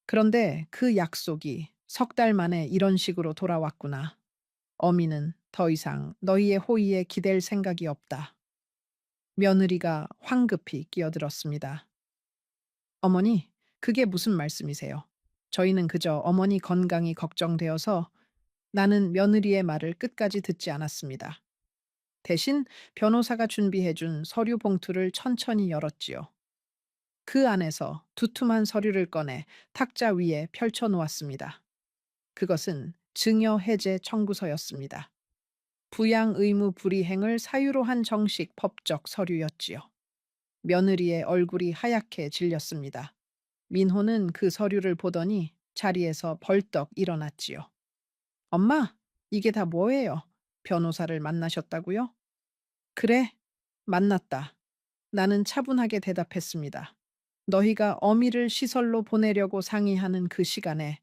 Speaker 1: 그런데 그 약속이 석 달 만에 이런 식으로 돌아왔구나. 어미는 더 이상 너희의 호의에 기댈 생각이 없다. 며느리가 황급히 끼어들었습니다. 어머니, 그게 무슨 말씀이세요? 저희는 그저 어머니 건강이 걱정되어서. 나는 며느리의 말을 끝까지 듣지 않았습니다. 대신 변호사가 준비해준 서류 봉투를 천천히 열었지요. 그 안에서 두툼한 서류를 꺼내 탁자 위에 펼쳐 놓았습니다. 그것은 증여 해제 청구서였습니다. 부양 의무 불이행을 사유로 한 정식 법적 서류였지요. 며느리의 얼굴이 하얗게 질렸습니다. 민호는 그 서류를 보더니 자리에서 벌떡 일어났지요. 엄마, 이게 다 뭐예요? 변호사를 만나셨다고요? 그래, 만났다. 나는 차분하게 대답했습니다. 너희가 어미를 시설로 보내려고 상의하는 그 시간에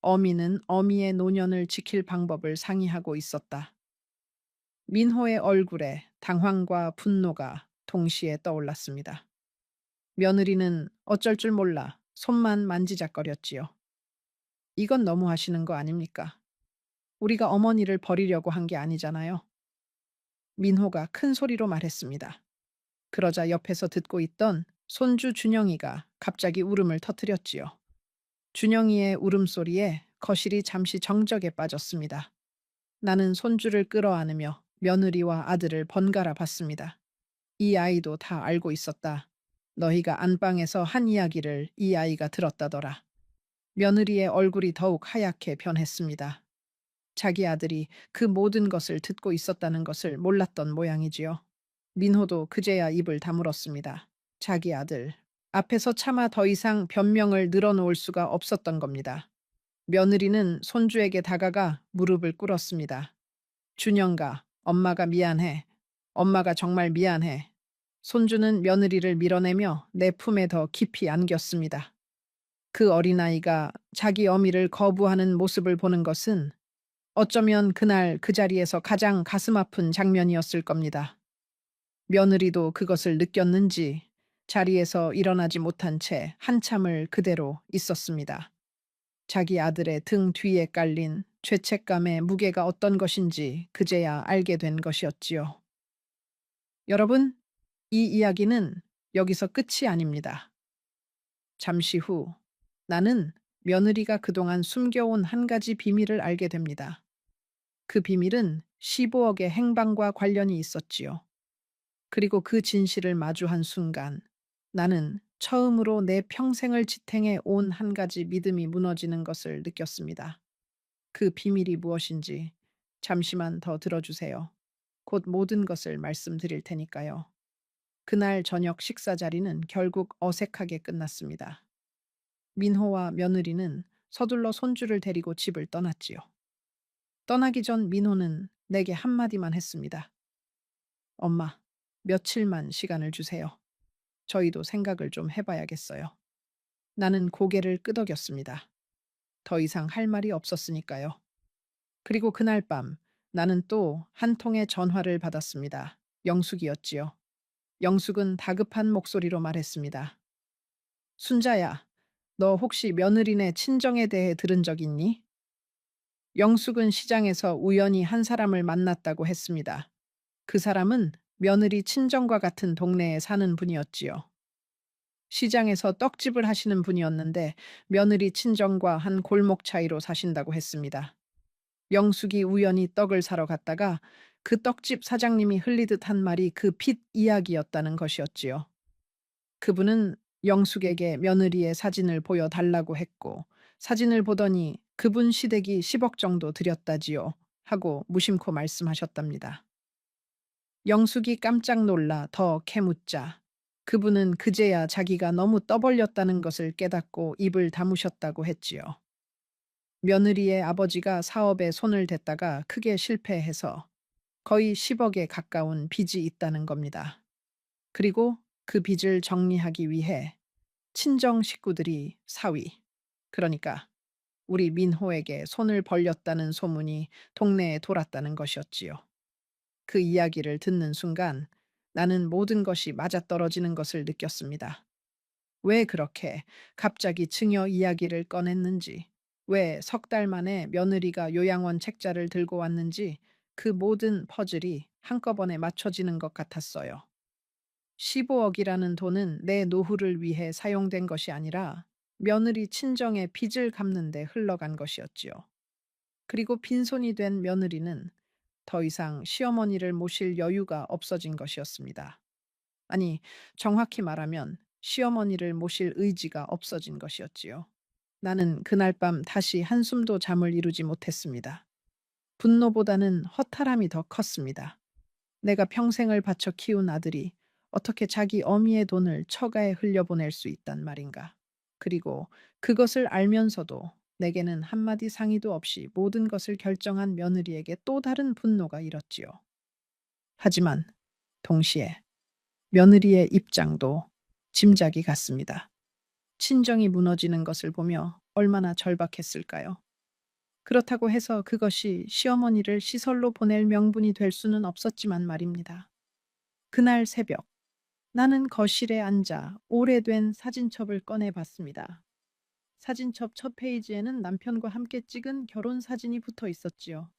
Speaker 1: 어미는 어미의 노년을 지킬 방법을 상의하고 있었다. 민호의 얼굴에 당황과 분노가 동시에 떠올랐습니다. 며느리는 어쩔 줄 몰라 손만 만지작거렸지요. 이건 너무 하시는 거 아닙니까? 우리가 어머니를 버리려고 한 게 아니잖아요. 민호가 큰 소리로 말했습니다. 그러자 옆에서 듣고 있던 손주 준영이가 갑자기 울음을 터뜨렸지요. 준영이의 울음소리에 거실이 잠시 정적에 빠졌습니다. 나는 손주를 끌어안으며 며느리와 아들을 번갈아 봤습니다. 이 아이도 다 알고 있었다. 너희가 안방에서 한 이야기를 이 아이가 들었다더라. 며느리의 얼굴이 더욱 하얗게 변했습니다. 자기 아들이 그 모든 것을 듣고 있었다는 것을 몰랐던 모양이지요. 민호도 그제야 입을 다물었습니다. 자기 아들 앞에서 차마 더 이상 변명을 늘어놓을 수가 없었던 겁니다. 며느리는 손주에게 다가가 무릎을 꿇었습니다. 준영가, 엄마가 미안해. 엄마가 정말 미안해. 손주는 며느리를 밀어내며 내 품에 더 깊이 안겼습니다. 그 어린아이가 자기 어미를 거부하는 모습을 보는 것은 어쩌면 그날 그 자리에서 가장 가슴 아픈 장면이었을 겁니다. 며느리도 그것을 느꼈는지 자리에서 일어나지 못한 채 한참을 그대로 있었습니다. 자기 아들의 등 뒤에 깔린 죄책감의 무게가 어떤 것인지 그제야 알게 된 것이었지요. 여러분, 이 이야기는 여기서 끝이 아닙니다. 잠시 후 나는 며느리가 그동안 숨겨온 한 가지 비밀을 알게 됩니다. 그 비밀은 15억의 행방과 관련이 있었지요. 그리고 그 진실을 마주한 순간 나는 처음으로 내 평생을 지탱해 온 한 가지 믿음이 무너지는 것을 느꼈습니다. 그 비밀이 무엇인지 잠시만 더 들어주세요. 곧 모든 것을 말씀드릴 테니까요. 그날 저녁 식사 자리는 결국 어색하게 끝났습니다. 민호와 며느리는 서둘러 손주를 데리고 집을 떠났지요. 떠나기 전 민호는 내게 한마디만 했습니다. 엄마, 며칠만 시간을 주세요. 저희도 생각을 좀 해봐야겠어요. 나는 고개를 끄덕였습니다. 더 이상 할 말이 없었으니까요. 그리고 그날 밤 나는 또 한 통의 전화를 받았습니다. 영숙이었지요. 영숙은 다급한 목소리로 말했습니다. 순자야, 너 혹시 며느리네 친정에 대해 들은 적 있니? 영숙은 시장에서 우연히 한 사람을 만났다고 했습니다. 그 사람은 며느리 친정과 같은 동네에 사는 분이었지요. 시장에서 떡집을 하시는 분이었는데 며느리 친정과 한 골목 차이로 사신다고 했습니다. 영숙이 우연히 떡을 사러 갔다가 그 떡집 사장님이 흘리듯 한 말이 그 빚 이야기였다는 것이었지요. 그분은 영숙에게 며느리의 사진을 보여달라고 했고 사진을 보더니 그분 시댁이 10억 정도 들였다지요 하고 무심코 말씀하셨답니다. 영숙이 깜짝 놀라 더 캐묻자 그분은 그제야 자기가 너무 떠벌렸다는 것을 깨닫고 입을 다무셨다고 했지요. 며느리의 아버지가 사업에 손을 댔다가 크게 실패해서 거의 10억에 가까운 빚이 있다는 겁니다. 그리고 그 빚을 정리하기 위해 친정 식구들이 사위, 그러니까 우리 민호에게 손을 벌렸다는 소문이 동네에 돌았다는 것이었지요. 그 이야기를 듣는 순간 나는 모든 것이 맞아떨어지는 것을 느꼈습니다. 왜 그렇게 갑자기 증여 이야기를 꺼냈는지, 왜 석 달 만에 며느리가 요양원 책자를 들고 왔는지 그 모든 퍼즐이 한꺼번에 맞춰지는 것 같았어요. 15억이라는 돈은 내 노후를 위해 사용된 것이 아니라 며느리 친정의 빚을 갚는 데 흘러간 것이었지요. 그리고 빈손이 된 며느리는 더 이상 시어머니를 모실 여유가 없어진 것이었습니다. 아니, 정확히 말하면 시어머니를 모실 의지가 없어진 것이었지요. 나는 그날 밤 다시 한숨도 잠을 이루지 못했습니다. 분노보다는 허탈함이 더 컸습니다. 내가 평생을 바쳐 키운 아들이 어떻게 자기 어미의 돈을 처가에 흘려보낼 수 있단 말인가. 그리고 그것을 알면서도 내게는 한마디 상의도 없이 모든 것을 결정한 며느리에게 또 다른 분노가 일었지요. 하지만 동시에 며느리의 입장도 짐작이 갔습니다. 친정이 무너지는 것을 보며 얼마나 절박했을까요? 그렇다고 해서 그것이 시어머니를 시설로 보낼 명분이 될 수는 없었지만 말입니다. 그날 새벽, 나는 거실에 앉아 오래된 사진첩을 꺼내 봤습니다. 사진첩 첫 페이지에는 남편과 함께 찍은 결혼 사진이 붙어 있었지요.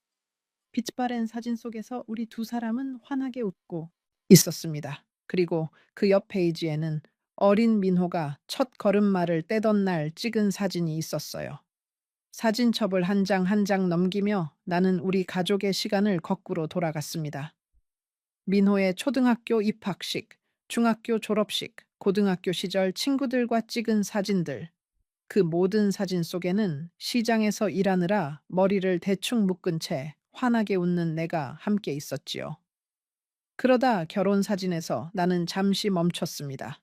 Speaker 1: 빛바랜 사진 속에서 우리 두 사람은 환하게 웃고 있었습니다. 그리고 그 옆 페이지에는 어린 민호가 첫 걸음마를 떼던 날 찍은 사진이 있었어요. 사진첩을 한 장 한 장 넘기며 나는 우리 가족의 시간을 거꾸로 돌아갔습니다. 민호의 초등학교 입학식, 중학교 졸업식, 고등학교 시절 친구들과 찍은 사진들. 그 모든 사진 속에는 시장에서 일하느라 머리를 대충 묶은 채 환하게 웃는 내가 함께 있었지요. 그러다 결혼 사진에서 나는 잠시 멈췄습니다.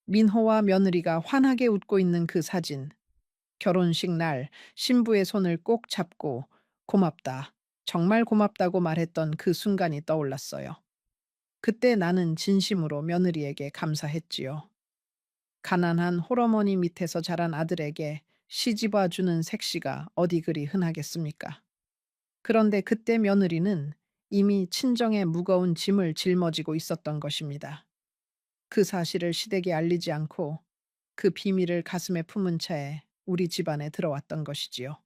Speaker 1: 민호와 며느리가 환하게 웃고 있는 그 사진. 결혼식 날 신부의 손을 꼭 잡고 고맙다, 정말 고맙다고 말했던 그 순간이 떠올랐어요. 그때 나는 진심으로 며느리에게 감사했지요. 가난한 홀어머니 밑에서 자란 아들에게 시집와 주는 색시가 어디 그리 흔하겠습니까? 그런데 그때 며느리는 이미 친정의 무거운 짐을 짊어지고 있었던 것입니다. 그 사실을 시댁에 알리지 않고 그 비밀을 가슴에 품은 채 우리 집안에 들어왔던 것이지요.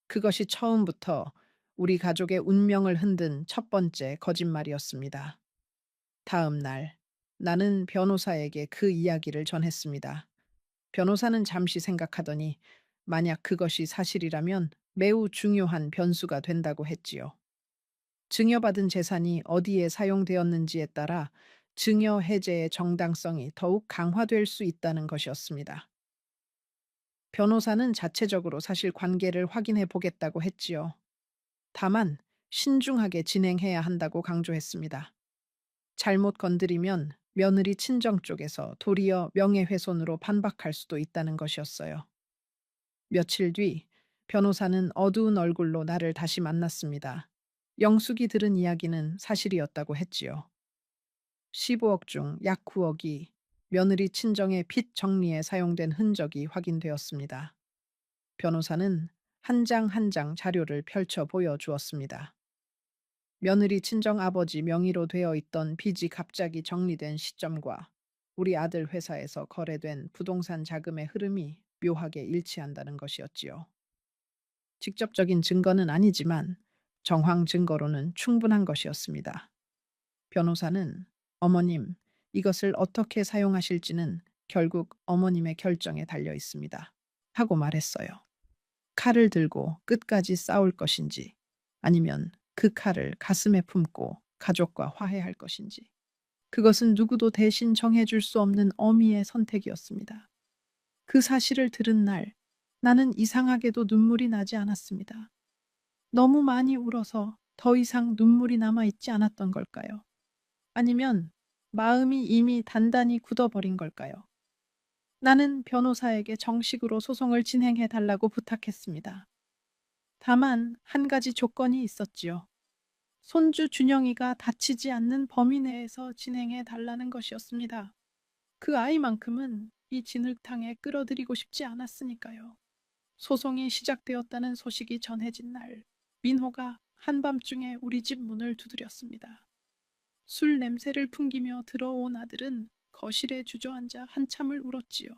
Speaker 1: 그것이 처음부터 우리 가족의 운명을 흔든 첫 번째 거짓말이었습니다. 다음 날, 나는 변호사에게 그 이야기를 전했습니다. 변호사는 잠시 생각하더니 만약 그것이 사실이라면 매우 중요한 변수가 된다고 했지요. 증여받은 재산이 어디에 사용되었는지에 따라 증여 해제의 정당성이 더욱 강화될 수 있다는 것이었습니다. 변호사는 자체적으로 사실 관계를 확인해 보겠다고 했지요. 다만 신중하게 진행해야 한다고 강조했습니다. 잘못 건드리면 며느리 친정 쪽에서 도리어 명예훼손으로 반박할 수도 있다는 것이었어요. 며칠 뒤 변호사는 어두운 얼굴로 나를 다시 만났습니다. 영숙이 들은 이야기는 사실이었다고 했지요. 15억 중 약 9억이 며느리 친정의 빚 정리에 사용된 흔적이 확인되었습니다. 변호사는 한 장 한 장 자료를 펼쳐 보여주었습니다. 며느리 친정 아버지 명의로 되어 있던 빚이 갑자기 정리된 시점과 우리 아들 회사에서 거래된 부동산 자금의 흐름이 묘하게 일치한다는 것이었지요. 직접적인 증거는 아니지만 정황 증거로는 충분한 것이었습니다. 변호사는 어머님, 이것을 어떻게 사용하실지는 결국 어머님의 결정에 달려 있습니다. 하고 말했어요. 칼을 들고 끝까지 싸울 것인지 아니면 그 칼을 가슴에 품고 가족과 화해할 것인지. 그것은 누구도 대신 정해줄 수 없는 어미의 선택이었습니다. 그 사실을 들은 날 나는 이상하게도 눈물이 나지 않았습니다. 너무 많이 울어서 더 이상 눈물이 남아있지 않았던 걸까요? 아니면 마음이 이미 단단히 굳어버린 걸까요? 나는 변호사에게 정식으로 소송을 진행해 달라고 부탁했습니다. 다만 한 가지 조건이 있었지요. 손주 준영이가 다치지 않는 범위 내에서 진행해 달라는 것이었습니다. 그 아이만큼은 이 진흙탕에 끌어들이고 싶지 않았으니까요. 소송이 시작되었다는 소식이 전해진 날, 민호가 한밤중에 우리 집 문을 두드렸습니다. 술 냄새를 풍기며 들어온 아들은 거실에 주저앉아 한참을 울었지요.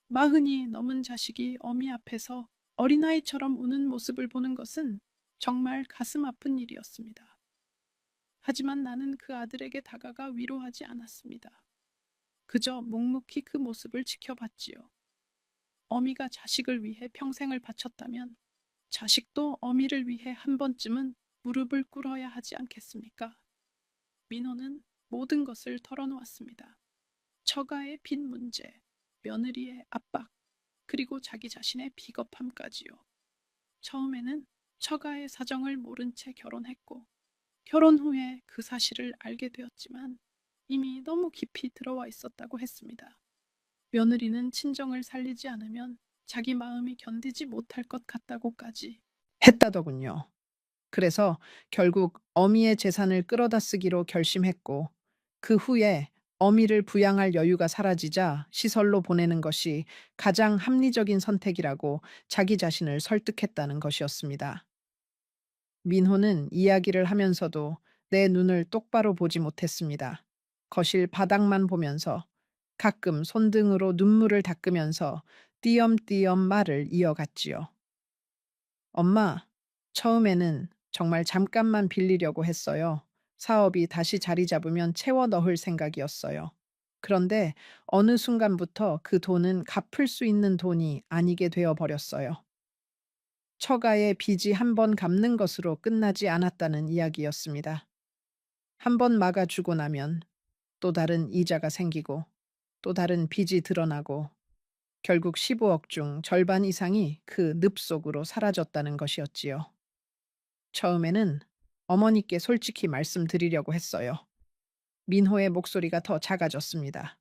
Speaker 1: 마흔이 넘은 자식이 어미 앞에서 어린아이처럼 우는 모습을 보는 것은 정말 가슴 아픈 일이었습니다. 하지만 나는 그 아들에게 다가가 위로하지 않았습니다. 그저 묵묵히 그 모습을 지켜봤지요. 어미가 자식을 위해 평생을 바쳤다면 자식도 어미를 위해 한 번쯤은 무릎을 꿇어야 하지 않겠습니까? 민호는 모든 것을 털어놓았습니다. 처가의 빚 문제, 며느리의 압박, 그리고 자기 자신의 비겁함까지요. 처음에는 처가의 사정을 모른 채 결혼했고, 결혼 후에 그 사실을 알게 되었지만 이미 너무 깊이 들어와 있었다고 했습니다. 며느리는 친정을 살리지 않으면 자기 마음이 견디지 못할 것 같다고까지 했다더군요. 그래서 결국 어미의 재산을 끌어다 쓰기로 결심했고 그 후에 어미를 부양할 여유가 사라지자 시설로 보내는 것이 가장 합리적인 선택이라고 자기 자신을 설득했다는 것이었습니다. 민호는 이야기를 하면서도 내 눈을 똑바로 보지 못했습니다. 거실 바닥만 보면서 가끔 손등으로 눈물을 닦으면서 띄엄띄엄 말을 이어갔지요. 엄마, 처음에는 정말 잠깐만 빌리려고 했어요. 사업이 다시 자리 잡으면 채워 넣을 생각이었어요. 그런데 어느 순간부터 그 돈은 갚을 수 있는 돈이 아니게 되어 버렸어요. 처가의 빚이 한 번 갚는 것으로 끝나지 않았다는 이야기였습니다. 한 번 막아주고 나면 또 다른 이자가 생기고 또 다른 빚이 드러나고 결국 15억 중 절반 이상이 그 늪 속으로 사라졌다는 것이었지요. 처음에는 어머니께 솔직히 말씀드리려고 했어요. 민호의 목소리가 더 작아졌습니다.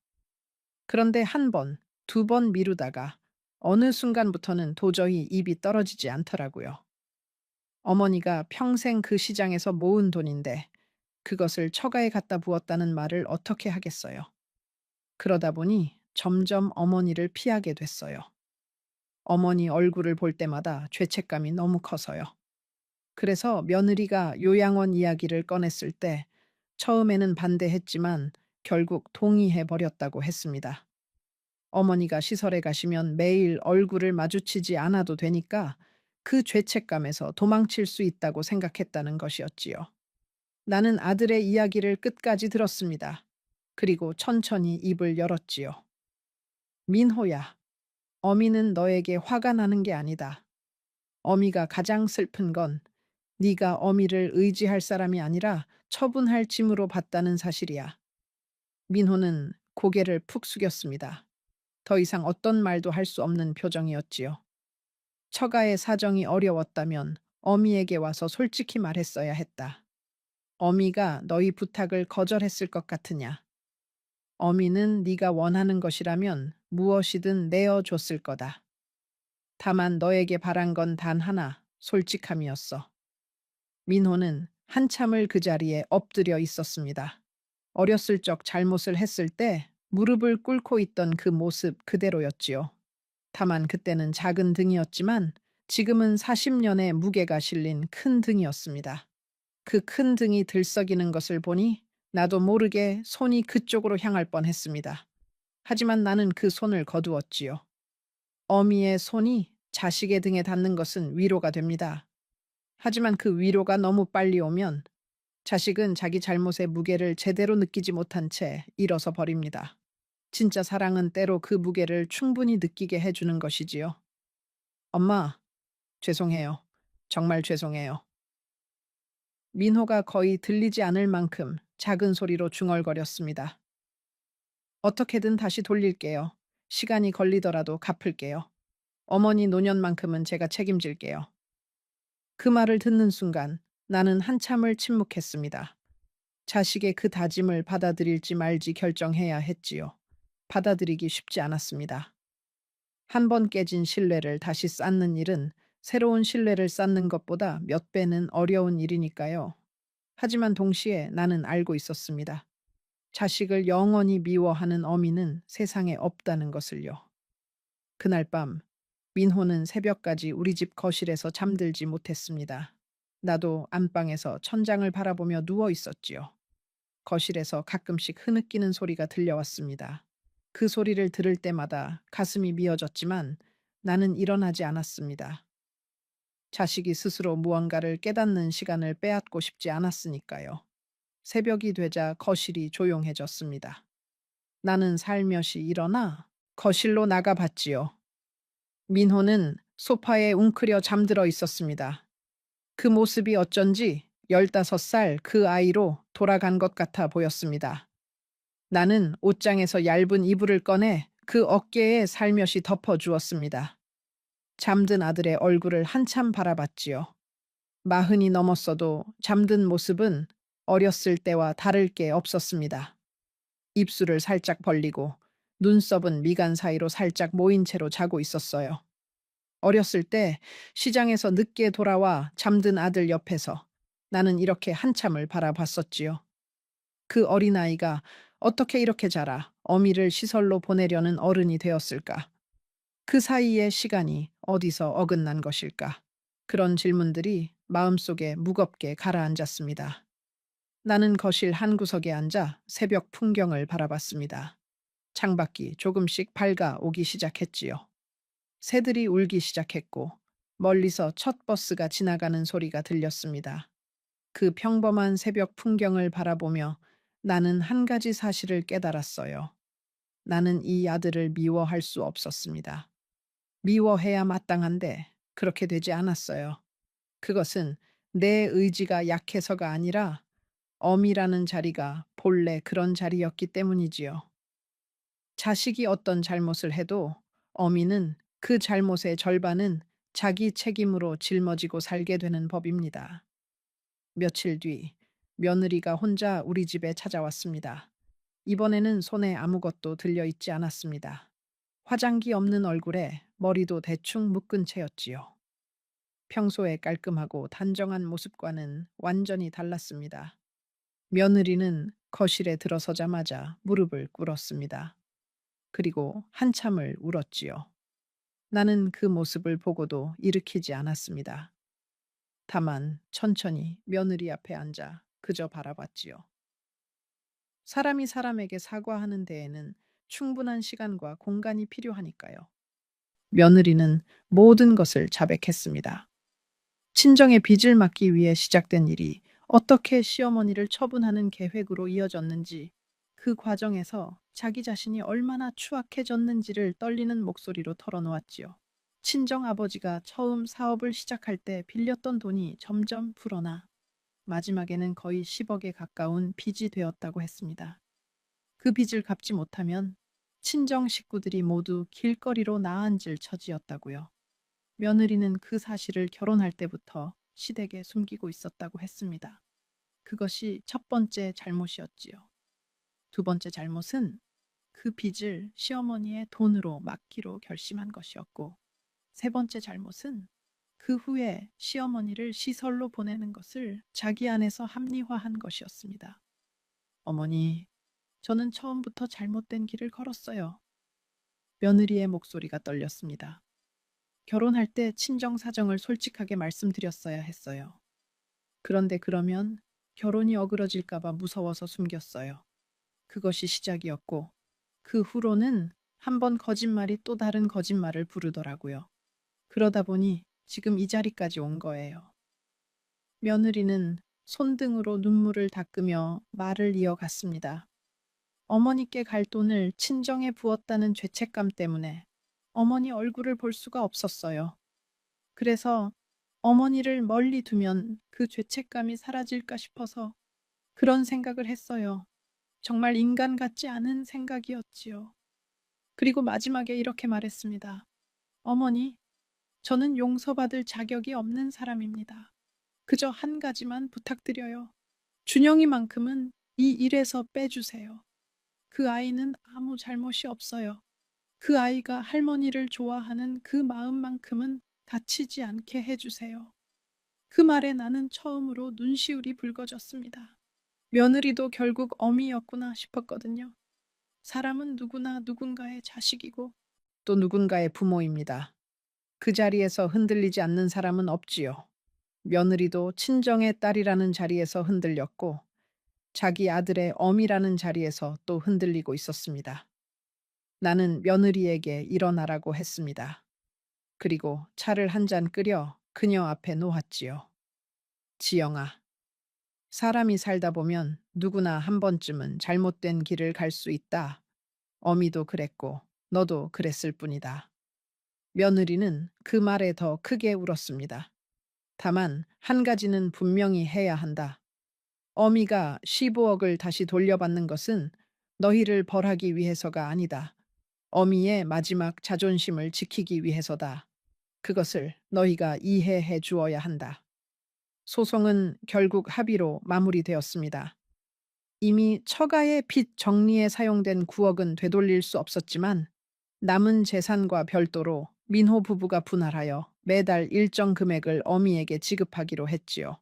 Speaker 1: 그런데 한 번, 두 번 미루다가 어느 순간부터는 도저히 입이 떨어지지 않더라고요. 어머니가 평생 그 시장에서 모은 돈인데 그것을 처가에 갖다 부었다는 말을 어떻게 하겠어요. 그러다 보니 점점 어머니를 피하게 됐어요. 어머니 얼굴을 볼 때마다 죄책감이 너무 커서요. 그래서 며느리가 요양원 이야기를 꺼냈을 때 처음에는 반대했지만 결국 동의해 버렸다고 했습니다. 어머니가 시설에 가시면 매일 얼굴을 마주치지 않아도 되니까 그 죄책감에서 도망칠 수 있다고 생각했다는 것이었지요. 나는 아들의 이야기를 끝까지 들었습니다. 그리고 천천히 입을 열었지요. 민호야, 어미는 너에게 화가 나는 게 아니다. 어미가 가장 슬픈 건 네가 어미를 의지할 사람이 아니라 처분할 짐으로 봤다는 사실이야. 민호는 고개를 푹 숙였습니다. 더 이상 어떤 말도 할 수 없는 표정이었지요. 처가의 사정이 어려웠다면 어미에게 와서 솔직히 말했어야 했다. 어미가 너희 부탁을 거절했을 것 같으냐? 어미는 네가 원하는 것이라면 무엇이든 내어줬을 거다. 다만 너에게 바란 건 단 하나, 솔직함이었어. 민호는 한참을 그 자리에 엎드려 있었습니다. 어렸을 적 잘못을 했을 때 무릎을 꿇고 있던 그 모습 그대로였지요. 다만 그때는 작은 등이었지만 지금은 40년의 무게가 실린 큰 등이었습니다. 그 큰 등이 들썩이는 것을 보니 나도 모르게 손이 그쪽으로 향할 뻔했습니다. 하지만 나는 그 손을 거두었지요. 어미의 손이 자식의 등에 닿는 것은 위로가 됩니다. 하지만 그 위로가 너무 빨리 오면 자식은 자기 잘못의 무게를 제대로 느끼지 못한 채 일어서 버립니다. 진짜 사랑은 때로 그 무게를 충분히 느끼게 해주는 것이지요. 엄마, 죄송해요. 정말 죄송해요. 민호가 거의 들리지 않을 만큼 작은 소리로 중얼거렸습니다. 어떻게든 다시 돌릴게요. 시간이 걸리더라도 갚을게요. 어머니 노년만큼은 제가 책임질게요. 그 말을 듣는 순간 나는 한참을 침묵했습니다. 자식의 그 다짐을 받아들일지 말지 결정해야 했지요. 받아들이기 쉽지 않았습니다. 한 번 깨진 신뢰를 다시 쌓는 일은 새로운 신뢰를 쌓는 것보다 몇 배는 어려운 일이니까요. 하지만 동시에 나는 알고 있었습니다. 자식을 영원히 미워하는 어미는 세상에 없다는 것을요. 그날 밤 민호는 새벽까지 우리 집 거실에서 잠들지 못했습니다. 나도 안방에서 천장을 바라보며 누워 있었지요. 거실에서 가끔씩 흐느끼는 소리가 들려왔습니다. 그 소리를 들을 때마다 가슴이 미어졌지만 나는 일어나지 않았습니다. 자식이 스스로 무언가를 깨닫는 시간을 빼앗고 싶지 않았으니까요. 새벽이 되자 거실이 조용해졌습니다. 나는 살며시 일어나 거실로 나가 봤지요. 민호는 소파에 웅크려 잠들어 있었습니다. 그 모습이 어쩐지 15살 그 아이로 돌아간 것 같아 보였습니다. 나는 옷장에서 얇은 이불을 꺼내 그 어깨에 살며시 덮어 주었습니다. 잠든 아들의 얼굴을 한참 바라봤지요. 40이 넘었어도 잠든 모습은 어렸을 때와 다를 게 없었습니다. 입술을 살짝 벌리고 눈썹은 미간 사이로 살짝 모인 채로 자고 있었어요. 어렸을 때 시장에서 늦게 돌아와 잠든 아들 옆에서 나는 이렇게 한참을 바라봤었지요. 그 어린아이가 어떻게 이렇게 자라 어미를 시설로 보내려는 어른이 되었을까? 그 사이의 시간이 어디서 어긋난 것일까? 그런 질문들이 마음속에 무겁게 가라앉았습니다. 나는 거실 한 구석에 앉아 새벽 풍경을 바라봤습니다. 창밖이 조금씩 밝아오기 시작했지요. 새들이 울기 시작했고 멀리서 첫 버스가 지나가는 소리가 들렸습니다. 그 평범한 새벽 풍경을 바라보며 나는 한 가지 사실을 깨달았어요. 나는 이 아들을 미워할 수 없었습니다. 미워해야 마땅한데 그렇게 되지 않았어요. 그것은 내 의지가 약해서가 아니라 엄이라는 자리가 본래 그런 자리였기 때문이지요. 자식이 어떤 잘못을 해도 어미는 그 잘못의 절반은 자기 책임으로 짊어지고 살게 되는 법입니다. 며칠 뒤 며느리가 혼자 우리 집에 찾아왔습니다. 이번에는 손에 아무것도 들려 있지 않았습니다. 화장기 없는 얼굴에 머리도 대충 묶은 채였지요. 평소에 깔끔하고 단정한 모습과는 완전히 달랐습니다. 며느리는 거실에 들어서자마자 무릎을 꿇었습니다. 그리고 한참을 울었지요. 나는 그 모습을 보고도 일으키지 않았습니다. 다만 천천히 며느리 앞에 앉아 그저 바라봤지요. 사람이 사람에게 사과하는 데에는 충분한 시간과 공간이 필요하니까요. 며느리는 모든 것을 자백했습니다. 친정의 빚을 막기 위해 시작된 일이 어떻게 시어머니를 처분하는 계획으로 이어졌는지, 그 과정에서 자기 자신이 얼마나 추악해졌는지를 떨리는 목소리로 털어놓았지요. 친정 아버지가 처음 사업을 시작할 때 빌렸던 돈이 점점 불어나 마지막에는 거의 10억에 가까운 빚이 되었다고 했습니다. 그 빚을 갚지 못하면 친정 식구들이 모두 길거리로 나앉을 처지였다고요. 며느리는 그 사실을 결혼할 때부터 시댁에 숨기고 있었다고 했습니다. 그것이 첫 번째 잘못이었지요. 두 번째 잘못은 그 빚을 시어머니의 돈으로 막기로 결심한 것이었고, 세 번째 잘못은 그 후에 시어머니를 시설로 보내는 것을 자기 안에서 합리화한 것이었습니다. 어머니, 저는 처음부터 잘못된 길을 걸었어요. 며느리의 목소리가 떨렸습니다. 결혼할 때 친정 사정을 솔직하게 말씀드렸어야 했어요. 그런데 그러면 결혼이 어그러질까봐 무서워서 숨겼어요. 그것이 시작이었고, 그 후로는 한 번 거짓말이 또 다른 거짓말을 부르더라고요. 그러다 보니 지금 이 자리까지 온 거예요. 며느리는 손등으로 눈물을 닦으며 말을 이어갔습니다. 어머니께 갈 돈을 친정에 부었다는 죄책감 때문에 어머니 얼굴을 볼 수가 없었어요. 그래서 어머니를 멀리 두면 그 죄책감이 사라질까 싶어서 그런 생각을 했어요. 정말 인간 같지 않은 생각이었지요. 그리고 마지막에 이렇게 말했습니다. 어머니, 저는 용서받을 자격이 없는 사람입니다. 그저 한 가지만 부탁드려요. 준영이만큼은 이 일에서 빼주세요. 그 아이는 아무 잘못이 없어요. 그 아이가 할머니를 좋아하는 그 마음만큼은 다치지 않게 해주세요. 그 말에 나는 처음으로 눈시울이 붉어졌습니다. 며느리도 결국 어미였구나 싶었거든요. 사람은 누구나 누군가의 자식이고 또 누군가의 부모입니다. 그 자리에서 흔들리지 않는 사람은 없지요. 며느리도 친정의 딸이라는 자리에서 흔들렸고 자기 아들의 어미라는 자리에서 또 흔들리고 있었습니다. 나는 며느리에게 일어나라고 했습니다. 그리고 차를 한 잔 끓여 그녀 앞에 놓았지요. 지영아, 사람이 살다 보면 누구나 한 번쯤은 잘못된 길을 갈 수 있다. 어미도 그랬고 너도 그랬을 뿐이다. 며느리는 그 말에 더 크게 울었습니다. 다만 한 가지는 분명히 해야 한다. 어미가 15억을 다시 돌려받는 것은 너희를 벌하기 위해서가 아니다. 어미의 마지막 자존심을 지키기 위해서다. 그것을 너희가 이해해 주어야 한다. 소송은 결국 합의로 마무리되었습니다. 이미 처가의 빚 정리에 사용된 9억은 되돌릴 수 없었지만 남은 재산과 별도로 민호 부부가 분할하여 매달 일정 금액을 어미에게 지급하기로 했지요.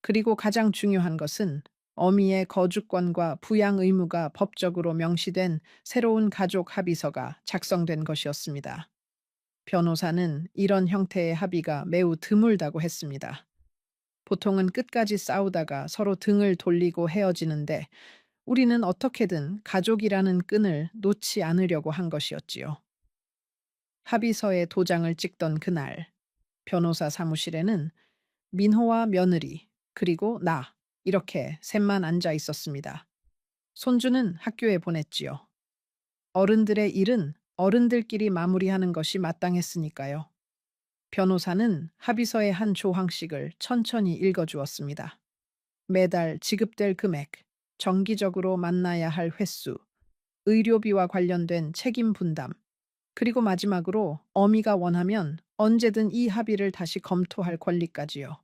Speaker 1: 그리고 가장 중요한 것은 어미의 거주권과 부양 의무가 법적으로 명시된 새로운 가족 합의서가 작성된 것이었습니다. 변호사는 이런 형태의 합의가 매우 드물다고 했습니다. 보통은 끝까지 싸우다가 서로 등을 돌리고 헤어지는데 우리는 어떻게든 가족이라는 끈을 놓지 않으려고 한 것이었지요. 합의서에 도장을 찍던 그날, 변호사 사무실에는 민호와 며느리, 그리고 나, 이렇게 셋만 앉아 있었습니다. 손주는 학교에 보냈지요. 어른들의 일은 어른들끼리 마무리하는 것이 마땅했으니까요. 변호사는 합의서의 한 조항씩을 천천히 읽어주었습니다. 매달 지급될 금액, 정기적으로 만나야 할 횟수, 의료비와 관련된 책임 분담, 그리고 마지막으로 어미가 원하면 언제든 이 합의를 다시 검토할 권리까지요.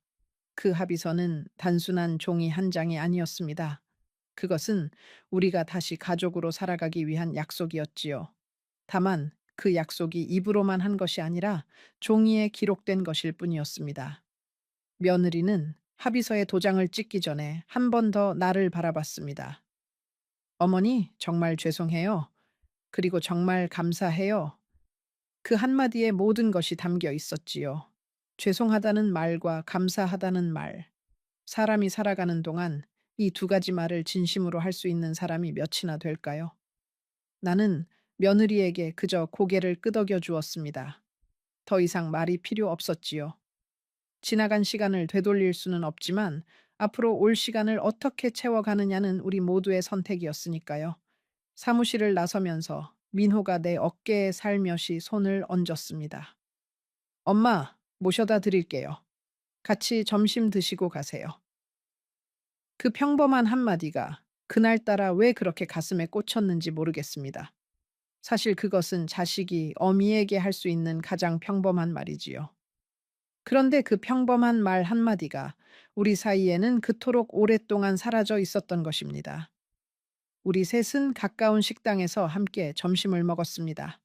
Speaker 1: 그 합의서는 단순한 종이 한 장이 아니었습니다. 그것은 우리가 다시 가족으로 살아가기 위한 약속이었지요. 다만 그 약속이 입으로만 한 것이 아니라 종이에 기록된 것일 뿐이었습니다. 며느리는 합의서에 도장을 찍기 전에 한 번 더 나를 바라봤습니다. 어머니, 정말 죄송해요. 그리고 정말 감사해요. 그 한마디에 모든 것이 담겨 있었지요. 죄송하다는 말과 감사하다는 말. 사람이 살아가는 동안 이 두 가지 말을 진심으로 할 수 있는 사람이 몇이나 될까요? 나는 며느리에게 그저 고개를 끄덕여 주었습니다. 더 이상 말이 필요 없었지요. 지나간 시간을 되돌릴 수는 없지만 앞으로 올 시간을 어떻게 채워가느냐는 우리 모두의 선택이었으니까요. 사무실을 나서면서 민호가 내 어깨에 살며시 손을 얹었습니다. 엄마, 모셔다 드릴게요. 같이 점심 드시고 가세요. 그 평범한 한마디가 그날따라 왜 그렇게 가슴에 꽂혔는지 모르겠습니다. 사실 그것은 자식이 어미에게 할 수 있는 가장 평범한 말이지요. 그런데 그 평범한 말 한마디가 우리 사이에는 그토록 오랫동안 사라져 있었던 것입니다. 우리 셋은 가까운 식당에서 함께 점심을 먹었습니다.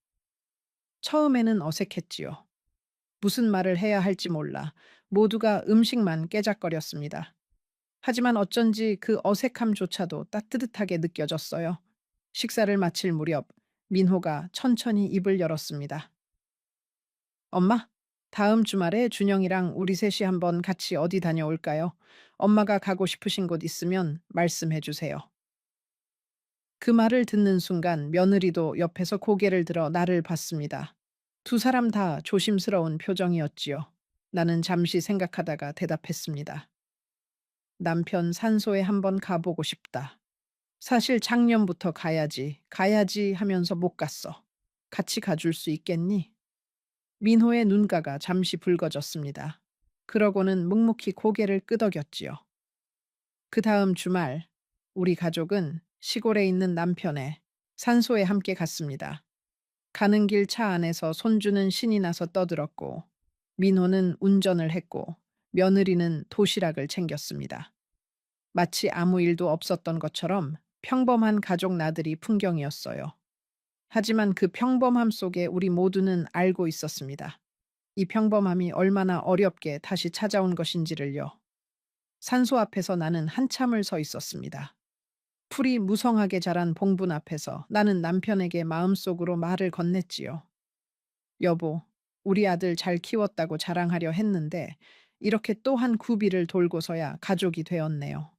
Speaker 1: 처음에는 어색했지요. 무슨 말을 해야 할지 몰라 모두가 음식만 깨작거렸습니다. 하지만 어쩐지 그 어색함조차도 따뜻하게 느껴졌어요. 식사를 마칠 무렵 민호가 천천히 입을 열었습니다. 엄마, 다음 주말에 준영이랑 우리 셋이 한번 같이 어디 다녀올까요? 엄마가 가고 싶으신 곳 있으면 말씀해 주세요. 그 말을 듣는 순간 며느리도 옆에서 고개를 들어 나를 봤습니다. 두 사람 다 조심스러운 표정이었지요. 나는 잠시 생각하다가 대답했습니다. 남편 산소에 한번 가보고 싶다. 사실 작년부터 가야지 하면서 못 갔어. 같이 가줄 수 있겠니? 민호의 눈가가 잠시 붉어졌습니다. 그러고는 묵묵히 고개를 끄덕였지요. 그 다음 주말, 우리 가족은 시골에 있는 남편의 산소에 함께 갔습니다. 가는 길 차 안에서 손주는 신이 나서 떠들었고, 민호는 운전을 했고, 며느리는 도시락을 챙겼습니다. 마치 아무 일도 없었던 것처럼 평범한 가족 나들이 풍경이었어요. 하지만 그 평범함 속에 우리 모두는 알고 있었습니다. 이 평범함이 얼마나 어렵게 다시 찾아온 것인지를요. 산소 앞에서 나는 한참을 서 있었습니다. 풀이 무성하게 자란 봉분 앞에서 나는 남편에게 마음속으로 말을 건넸지요. 여보, 우리 아들 잘 키웠다고 자랑하려 했는데 이렇게 또 한 구비를 돌고서야 가족이 되었네요.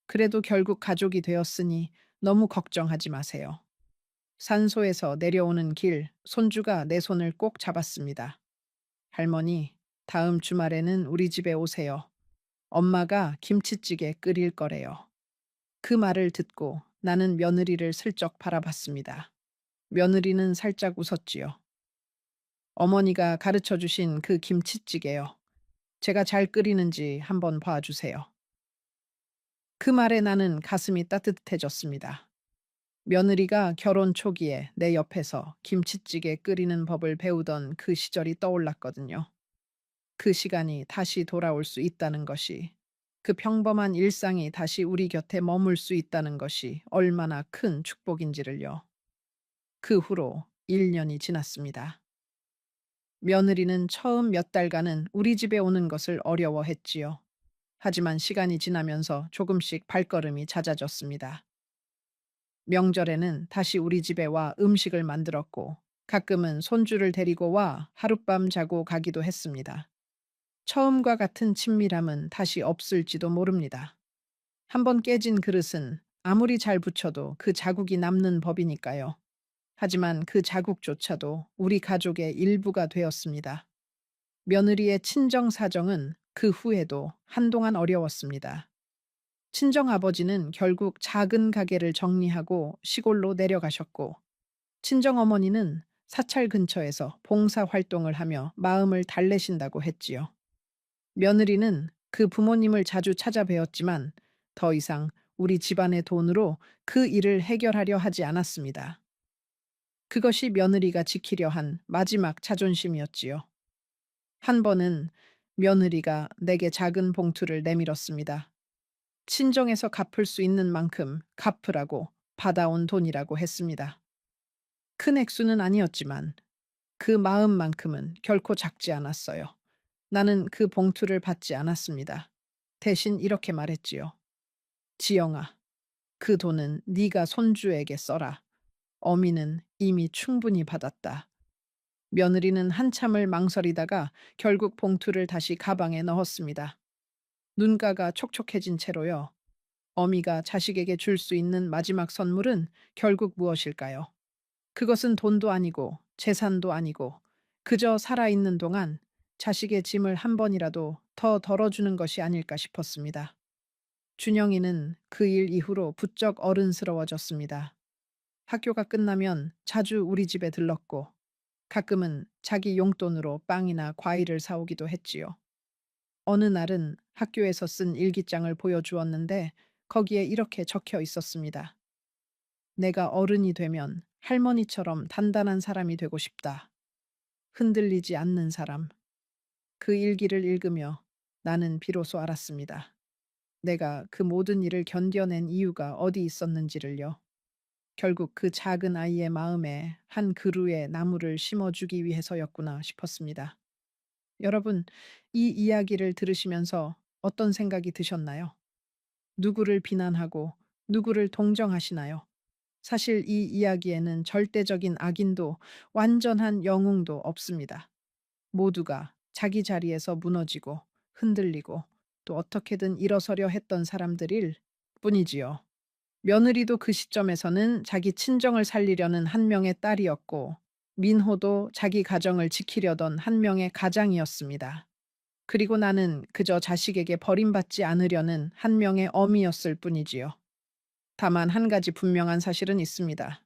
Speaker 1: 그래도 결국 가족이 되었으니 너무 걱정하지 마세요. 산소에서 내려오는 길, 손주가 내 손을 꼭 잡았습니다. 할머니, 다음 주말에는 우리 집에 오세요. 엄마가 김치찌개 끓일 거래요. 그 말을 듣고 나는 며느리를 슬쩍 바라봤습니다. 며느리는 살짝 웃었지요. 어머니가 가르쳐 주신 그 김치찌개요. 제가 잘 끓이는지 한번 봐주세요. 그 말에 나는 가슴이 따뜻해졌습니다. 며느리가 결혼 초기에 내 옆에서 김치찌개 끓이는 법을 배우던 그 시절이 떠올랐거든요. 그 시간이 다시 돌아올 수 있다는 것이, 그 평범한 일상이 다시 우리 곁에 머물 수 있다는 것이 얼마나 큰 축복인지를요. 그 후로 1년이 지났습니다. 며느리는 처음 몇 달간은 우리 집에 오는 것을 어려워했지요. 하지만 시간이 지나면서 조금씩 발걸음이 잦아졌습니다. 명절에는 다시 우리 집에 와 음식을 만들었고, 가끔은 손주를 데리고 와 하룻밤 자고 가기도 했습니다. 처음과 같은 친밀함은 다시 없을지도 모릅니다. 한번 깨진 그릇은 아무리 잘 붙여도 그 자국이 남는 법이니까요. 하지만 그 자국조차도 우리 가족의 일부가 되었습니다. 며느리의 친정 사정은 그 후에도 한동안 어려웠습니다. 친정 아버지는 결국 작은 가게를 정리하고 시골로 내려가셨고, 친정어머니는 사찰 근처에서 봉사 활동을 하며 마음을 달래신다고 했지요. 며느리는 그 부모님을 자주 찾아뵈었지만 더 이상 우리 집안의 돈으로 그 일을 해결하려 하지 않았습니다. 그것이 며느리가 지키려 한 마지막 자존심이었지요. 한 번은 며느리가 내게 작은 봉투를 내밀었습니다. 친정에서 갚을 수 있는 만큼 갚으라고 받아온 돈이라고 했습니다. 큰 액수는 아니었지만 그 마음만큼은 결코 작지 않았어요. 나는 그 봉투를 받지 않았습니다. 대신 이렇게 말했지요. 지영아, 그 돈은 네가 손주에게 써라. 어미는 이미 충분히 받았다. 며느리는 한참을 망설이다가 결국 봉투를 다시 가방에 넣었습니다. 눈가가 촉촉해진 채로요. 어미가 자식에게 줄 수 있는 마지막 선물은 결국 무엇일까요? 그것은 돈도 아니고 재산도 아니고 그저 살아있는 동안 자식의 짐을 한 번이라도 더 덜어주는 것이 아닐까 싶었습니다. 준영이는 그 일 이후로 부쩍 어른스러워졌습니다. 학교가 끝나면 자주 우리 집에 들렀고 가끔은 자기 용돈으로 빵이나 과일을 사오기도 했지요. 어느 날은 학교에서 쓴 일기장을 보여주었는데 거기에 이렇게 적혀 있었습니다. 내가 어른이 되면 할머니처럼 단단한 사람이 되고 싶다. 흔들리지 않는 사람. 그 일기를 읽으며 나는 비로소 알았습니다. 내가 그 모든 일을 견뎌낸 이유가 어디 있었는지를요. 결국 그 작은 아이의 마음에 한 그루의 나무를 심어주기 위해서였구나 싶었습니다. 여러분, 이 이야기를 들으시면서 어떤 생각이 드셨나요? 누구를 비난하고 누구를 동정하시나요? 사실 이 이야기에는 절대적인 악인도 완전한 영웅도 없습니다. 모두가 자기 자리에서 무너지고 흔들리고 또 어떻게든 일어서려 했던 사람들일 뿐이지요. 며느리도 그 시점에서는 자기 친정을 살리려는 한 명의 딸이었고, 민호도 자기 가정을 지키려던 한 명의 가장이었습니다. 그리고 나는 그저 자식에게 버림받지 않으려는 한 명의 어미였을 뿐이지요. 다만 한 가지 분명한 사실은 있습니다.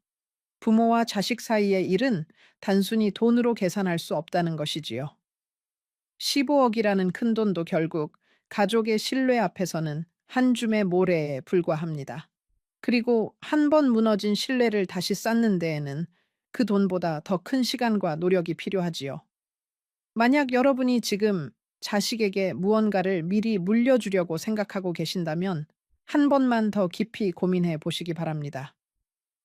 Speaker 1: 부모와 자식 사이의 일은 단순히 돈으로 계산할 수 없다는 것이지요. 15억이라는 큰 돈도 결국 가족의 신뢰 앞에서는 한 줌의 모래에 불과합니다. 그리고 한 번 무너진 신뢰를 다시 쌓는 데에는 그 돈보다 더 큰 시간과 노력이 필요하지요. 만약 여러분이 지금 자식에게 무언가를 미리 물려주려고 생각하고 계신다면 한 번만 더 깊이 고민해 보시기 바랍니다.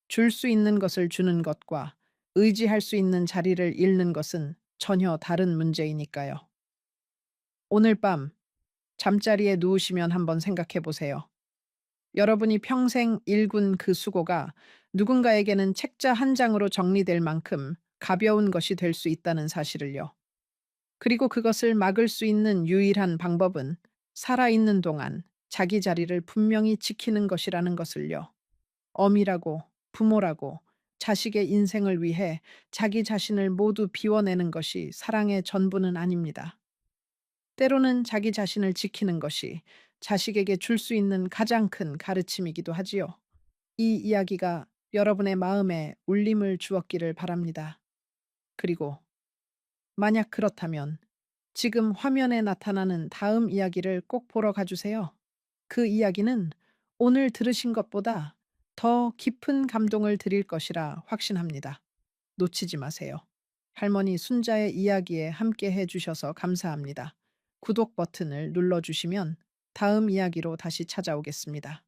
Speaker 1: 줄 수 있는 것을 주는 것과 의지할 수 있는 자리를 잃는 것은 전혀 다른 문제이니까요. 오늘 밤 잠자리에 누우시면 한번 생각해 보세요. 여러분이 평생 일군 그 수고가 누군가에게는 책자 한 장으로 정리될 만큼 가벼운 것이 될 수 있다는 사실을요. 그리고 그것을 막을 수 있는 유일한 방법은 살아있는 동안 자기 자리를 분명히 지키는 것이라는 것을요. 어미라고, 부모라고, 자식의 인생을 위해 자기 자신을 모두 비워내는 것이 사랑의 전부는 아닙니다. 때로는 자기 자신을 지키는 것이 자식에게 줄 수 있는 가장 큰 가르침이기도 하지요. 이 이야기가 여러분의 마음에 울림을 주었기를 바랍니다. 그리고 만약 그렇다면 지금 화면에 나타나는 다음 이야기를 꼭 보러 가주세요. 그 이야기는 오늘 들으신 것보다 더 깊은 감동을 드릴 것이라 확신합니다. 놓치지 마세요. 할머니 순자의 이야기에 함께 해주셔서 감사합니다. 구독 버튼을 눌러주시면 다음 이야기로 다시 찾아오겠습니다.